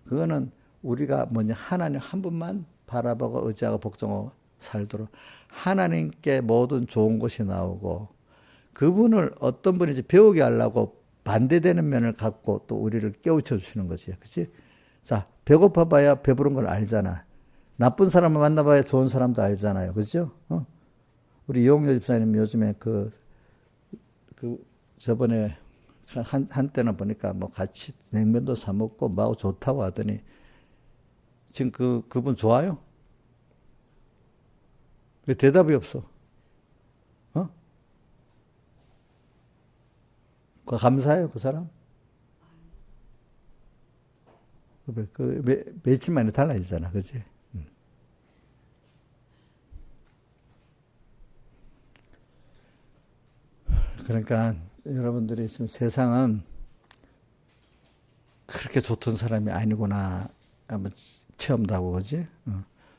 그거는 우리가 하나님 한 분만 바라보고 의지하고 복종하고 살도록 하나님께 모든 좋은 것이 나오고, 그분을 어떤 분인지 배우게 하려고 반대되는 면을 갖고 또 우리를 깨우쳐 주시는 것이에요. 그치? 자, 배고파봐야 배부른 걸 알잖아. 나쁜 사람을 만나봐야 좋은 사람도 알잖아요. 그죠? 우리 이용료 집사님 요즘에 저번에 한때는 보니까 같이 냉면도 사먹고 좋다고 하더니 지금 그분 좋아요? 왜 대답이 없어? 어? 감사해요, 그 사람? 며칠 만에 달라지잖아, 그지? 그러니까 여러분들이 지금 세상은 그렇게 좋던 사람이 아니구나 한번 체험도 하고, 그지?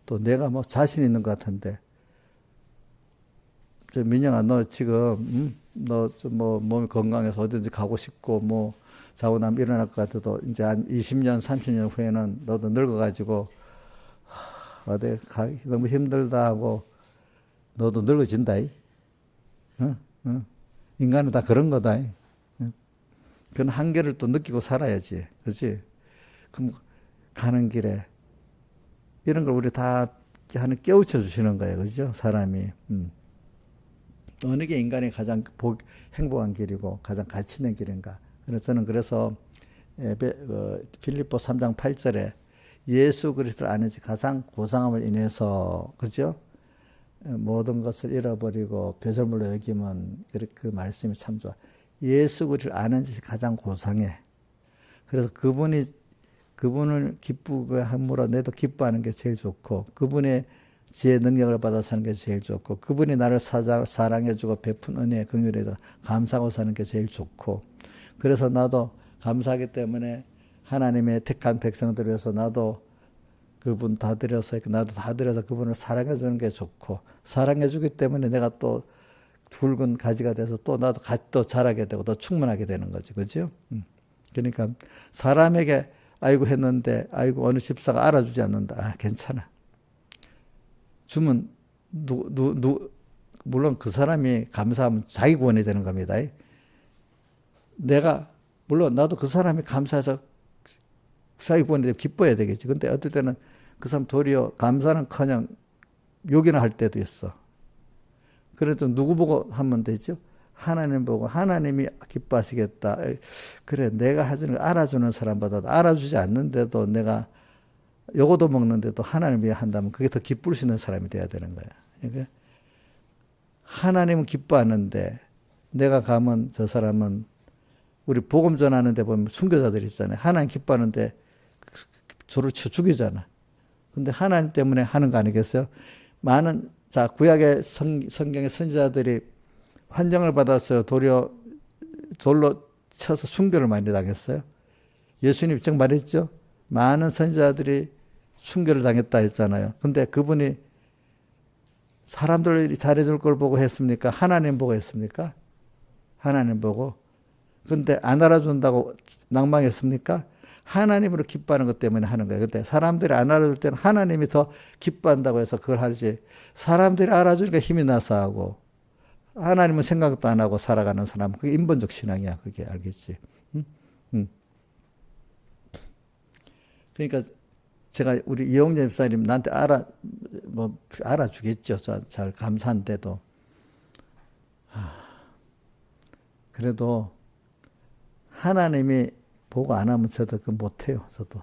또 내가 뭐 자신 있는 것 같은데, 저 민영아, 너 지금 너 좀 뭐 몸이 건강해서 어디든지 가고 싶고 뭐 자고 나면 일어날 것 같아도 이제 한 20년, 30년 후에는 너도 늙어가지고 어디 가기 너무 힘들다 하고 너도 늙어진다. 응? 응? 인간은 다 그런 거다. 응? 그런 한계를 또 느끼고 살아야지. 그렇지? 그럼 가는 길에 이런 걸 우리 다 하는 깨우쳐 주시는 거예요. 그죠? 사람이. 어느 게 인간이 가장 행복한 길이고 가장 가치 있는 길인가. 그래서 저는 그래서 필립보 3장 8절에 예수 그리스도를 아는 지 가장 고상함을 인해서, 그죠? 모든 것을 잃어버리고 배설물로 여기면 그 말씀이 참 좋아. 예수 그리스도를 아는 지 가장 고상해. 그래서 그분을 기쁘게 함으로 내도 기뻐하는 게 제일 좋고, 그분의 지혜 능력을 받아 사는 게 제일 좋고, 그분이 나를 사랑해주고 베푼 은혜 긍휼에도 감사하고 사는 게 제일 좋고, 그래서 나도 감사하기 때문에 하나님의 택한 백성들을 위해서 나도 그분 다 드려서, 나도 다 드려서 그분을 사랑해주는 게 좋고, 사랑해주기 때문에 내가 또 굵은 가지가 돼서 또 나도 같이 또 자라게 되고 또 충만하게 되는 거지. 그죠? 그러니까 사람에게 아이고 했는데 아이고 어느 집사가 알아주지 않는다. 아, 괜찮아. 주면 물론 그 사람이 감사하면 자기 구원이 되는 겁니다. 물론 나도 그 사람이 감사해서 자기 구원이 되면 기뻐해야 되겠지. 근데 어떨 때는 그 사람 도리어 감사는커녕 욕이나 할 때도 있어. 그래도 누구 보고 하면 되죠? 하나님 보고 하나님이 기뻐하시겠다. 그래, 내가 하는 거 알아주는 사람보다도 알아주지 않는데도 내가 요거도 먹는데도 하나님을 위해 한다면 그게 더 기쁠 수 있는 사람이 돼야 되는 거야. 그러니까 하나님은 기뻐하는데 내가 가면 저 사람은, 우리 복음 전하는 데 보면 순교자들 있잖아요. 하나님 기뻐하는데 저를 쳐 죽이잖아. 근데 하나님 때문에 하는 거 아니겠어요? 자, 구약의 성경의 선지자들이 환영을 받았어요. 도리어 돌로 쳐서 순교를 많이 당했어요. 예수님 즉 말했죠. 많은 선지자들이 순교를 당했다 했잖아요. 근데 그분이 사람들이 잘해줄 걸 보고 했습니까? 하나님 보고 했습니까? 하나님 보고. 근데 안 알아준다고 낭망했습니까? 하나님으로 기뻐하는 것 때문에 하는 거예요. 근데 사람들이 안 알아줄 때는 하나님이 더 기뻐한다고 해서 그걸 하지. 사람들이 알아주니까 힘이 나서 하고, 하나님은 생각도 안 하고 살아가는 사람, 그게 인본적 신앙이야. 그게 알겠지? 그러니까 제가 우리 이용재 집사님 나한테 알아주겠죠. 잘 감사한데도. 그래도 하나님이 보고 안 하면 저도 그거 못해요. 저도.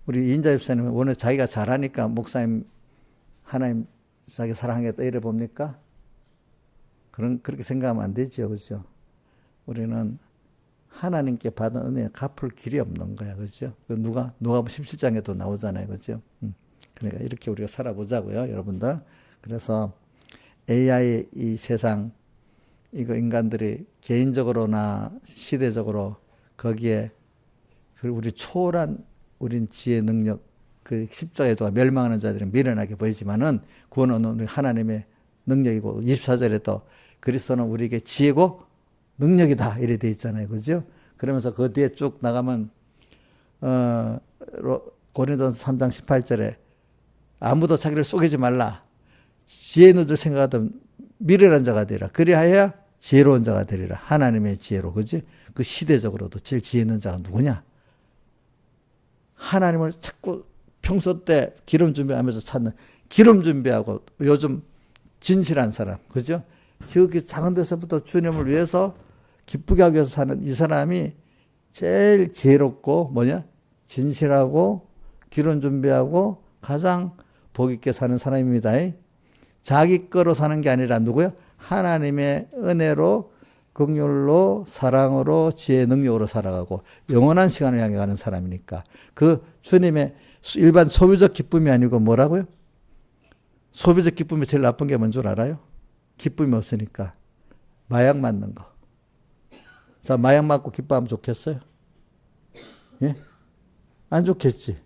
우리 이인자 집사님은 원래 자기가 잘하니까 목사님 하나님 자기 사랑하겠다 이래 봅니까? 그렇게 생각하면 안 되죠. 그죠? 우리는 하나님께 받은 은혜에 갚을 길이 없는 거야. 그죠? 누가 17장에도 나오잖아요. 그죠? 그러니까 이렇게 우리가 살아보자고요. 여러분들. 그래서 AI 이 세상, 이거 인간들이 개인적으로나 시대적으로 거기에 우리 초월한 우린 지혜 능력, 그 십자가에도 멸망하는 자들은 미련하게 보이지만은 구원은 하나님의 능력이고, 24절에 또 그리스도는 우리에게 지혜고 능력이다 이래 돼 있잖아요. 그죠? 그러면서 그 뒤에 쭉 나가면 고린도서 3장 18절에 아무도 자기를 속이지 말라. 지혜 있는 줄 생각하던 미련한 자가 되리라. 그리하여 지혜로운 자가 되리라. 하나님의 지혜로. 그지? 그 시대적으로도 제일 지혜 있는 자가 누구냐? 하나님을 자꾸 평소 때 기름 준비하면서 찾는, 기름 준비하고 요즘 진실한 사람. 그죠? 저기 작은 데서부터 주님을 위해서 기쁘게 하기 위해서 사는 이 사람이 제일 지혜롭고 진실하고 기름 준비하고 가장 복 있게 사는 사람입니다. 자기 거로 사는 게 아니라 누구요? 하나님의 은혜로, 긍휼로, 사랑으로, 지혜, 능력으로 살아가고 영원한 시간을 향해 가는 사람이니까 그 주님의 일반 소비적 기쁨이 아니고 뭐라고요? 소비적 기쁨이 제일 나쁜 게 뭔 줄 알아요? 기쁨이 없으니까 마약 맞는 거. 자, 마약 맞고 기뻐하면 좋겠어요? 예? 안 좋겠지.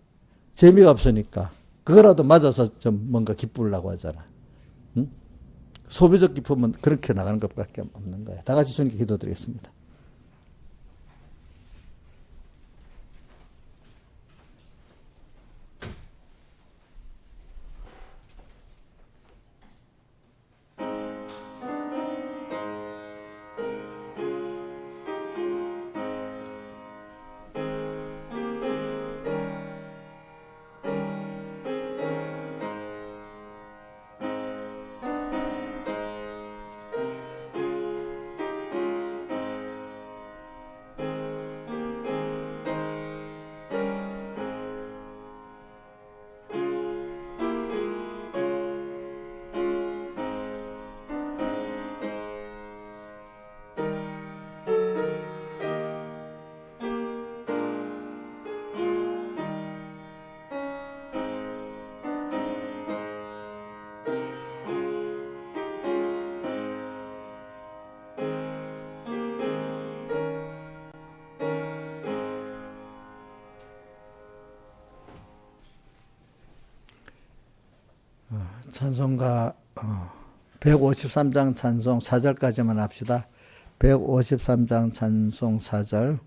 재미가 없으니까. 그거라도 맞아서 좀 뭔가 기쁘려고 하잖아. 응? 소비적 기쁨은 그렇게 나가는 것밖에 없는 거예요. 다 같이 주님께 기도드리겠습니다. 찬송가 153장 찬송 4절까지만 합시다. 153장 찬송 4절.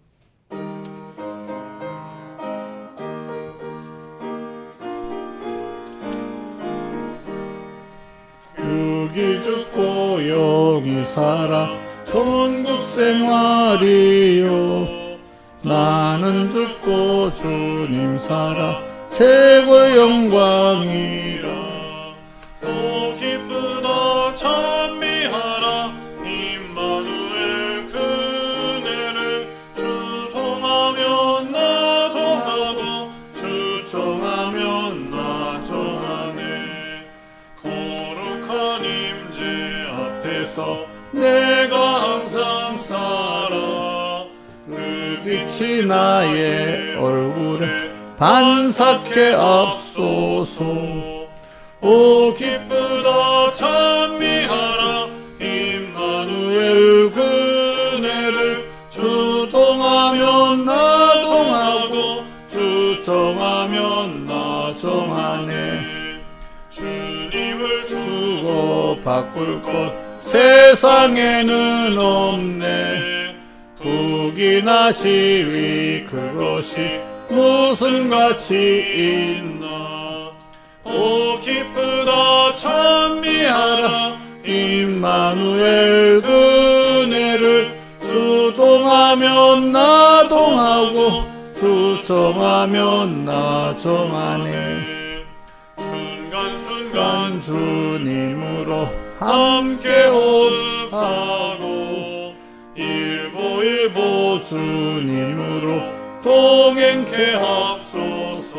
육이 죽고 영이 살아 천국 생활이요 나는 죽고 주님 살아 최고의 영광이라 오 기쁘다 찬미하라 임마누엘 그네를 주통하면 나 통하고 주정하면 나 정하네 거룩한 임재 앞에서 내가 항상 살아 그 빛이 나의 얼굴에 반삭해 앞소서 오 기쁘다 찬미하라 임마누엘 그네를 주동하면 나 동하고 주정하면 나 정하네 주님을 주고 바꿀 것 세상에는 없네 북이나 지위 그것이 무슨 가치 있나 오 기쁘다 찬미하라 임마누엘 그네를 주동하면 나 동하고 주정하면 나 정하네 순간순간 주님으로 함께 호흡하고 일보일보 주님으로 동행케 합소서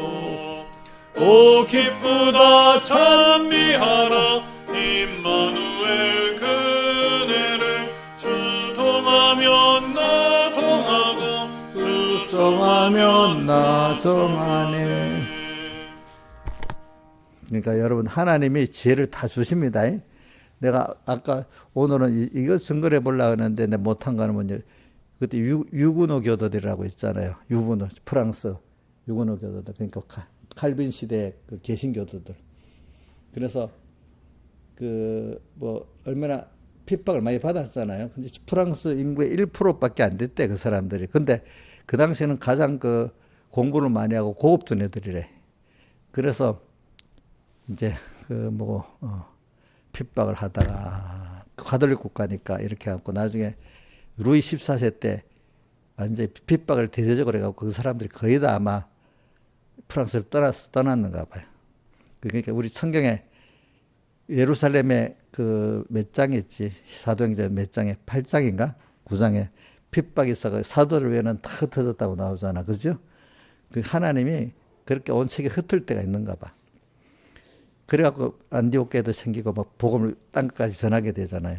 오 기쁘다 찬미하라 임마누엘 그네를 주동하면 나 동하고 주정하면 나 정하네. 그러니까 여러분 하나님이 지혜를 다 주십니다. 내가 아까 오늘은 이거 증거해 보려고 했는데 내가 못한 거는 뭐냐 그때 유구노 교도들이라고 있잖아요. 유구노 프랑스 유구노 교도들 그러니까 칼빈 시대 그 개신교도들. 그래서 그 뭐 얼마나 핍박을 많이 받았잖아요. 근데 프랑스 인구의 1%밖에 안 됐대 그 사람들이. 근데 그 당시에는 가장 그 공부를 많이 하고 고급진 애들이래. 그래서 이제 그 뭐 핍박을 하다가 가톨릭 국가니까 이렇게 해갖고 나중에 루이 14세 때 완전히 핍박을 대대적으로 해갖고 그 사람들이 거의 다 아마 프랑스를 떠났는가 봐요. 그러니까 우리 성경에 예루살렘에 그 몇 장이 있지? 사도행전 몇 장에 8장인가? 9장에 핍박이 있어서 사도를 위해는 다 흩어졌다고 나오잖아. 그죠? 그 하나님이 그렇게 온 세계 흩을 때가 있는가 봐. 그래갖고 안디옥 교회도 생기고 막 복음을 땅 끝까지 전하게 되잖아요.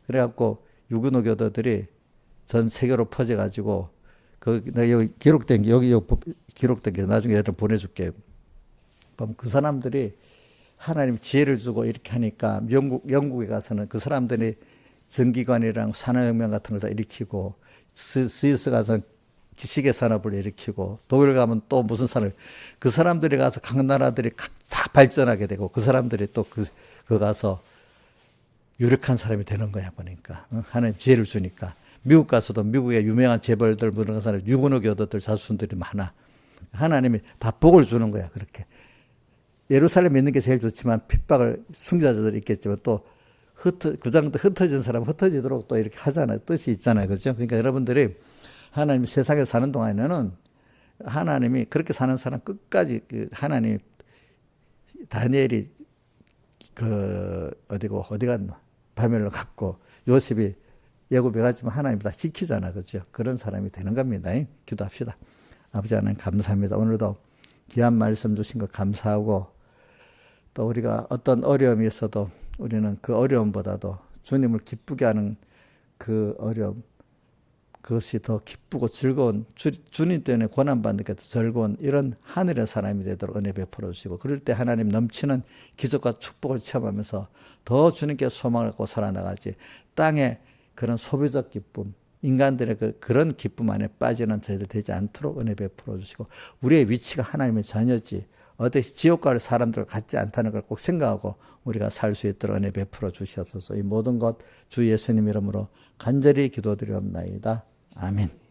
그래갖고 유교노 교도들이 전 세계로 퍼져가지고 여기 기록된 게 여기 기록된 게 나중에 여러분 보내줄게요. 그럼 그 사람들이 하나님 지혜를 주고 이렇게 하니까 영국에 가서는 그 사람들이 전기관이랑 산업혁명 같은 걸 다 일으키고 스위스 가서 시계 산업을 일으키고 독일 가면 또 무슨 산업 그 사람들이 가서 각 나라들이 다 발전하게 되고 그 사람들이 또 그 가서 유력한 사람이 되는 거야 보니까 하나님 지혜를 주니까 미국 가서도 미국의 유명한 재벌들 그런 사람 유근호 교도들 자손들이 많아. 하나님이 다 복을 주는 거야 그렇게. 예루살렘에 있는 게 제일 좋지만 핍박을 순교자들이 있겠지만 또 그 정도 흩어진 사람은 흩어지도록 또 이렇게 하잖아요. 뜻이 있잖아요. 그렇죠? 그러니까 여러분들이 하나님 세상에 사는 동안에는 하나님이 그렇게 사는 사람 끝까지 하나님 다니엘이 어디 갔나 바벨로 갔고 요셉이 예고배 갔지만 하나님이 다 지키잖아. 그렇죠? 그런 사람이 되는 겁니다. 기도합시다. 아버지 하나님 감사합니다. 오늘도 귀한 말씀 주신 것 감사하고 또 우리가 어떤 어려움이 있어도 우리는 그 어려움보다도 주님을 기쁘게 하는 그 어려움 그것이 더 기쁘고 즐거운 주님 때문에 고난받는 게 더 즐거운 이런 하늘의 사람이 되도록 은혜 베풀어 주시고 그럴 때 하나님 넘치는 기적과 축복을 체험하면서 더 주님께 소망을 갖고 살아나가지 땅에 그런 소비적 기쁨 인간들의 그런 기쁨 안에 빠지는 저희들 되지 않도록 은혜 베풀어 주시고 우리의 위치가 하나님의 자녀지 어디 지옥 갈 사람들 같지 않다는 걸 꼭 생각하고 우리가 살 수 있도록 은혜 베풀어 주시옵소서. 이 모든 것 주 예수님 이름으로 간절히 기도드리옵나이다. 아멘.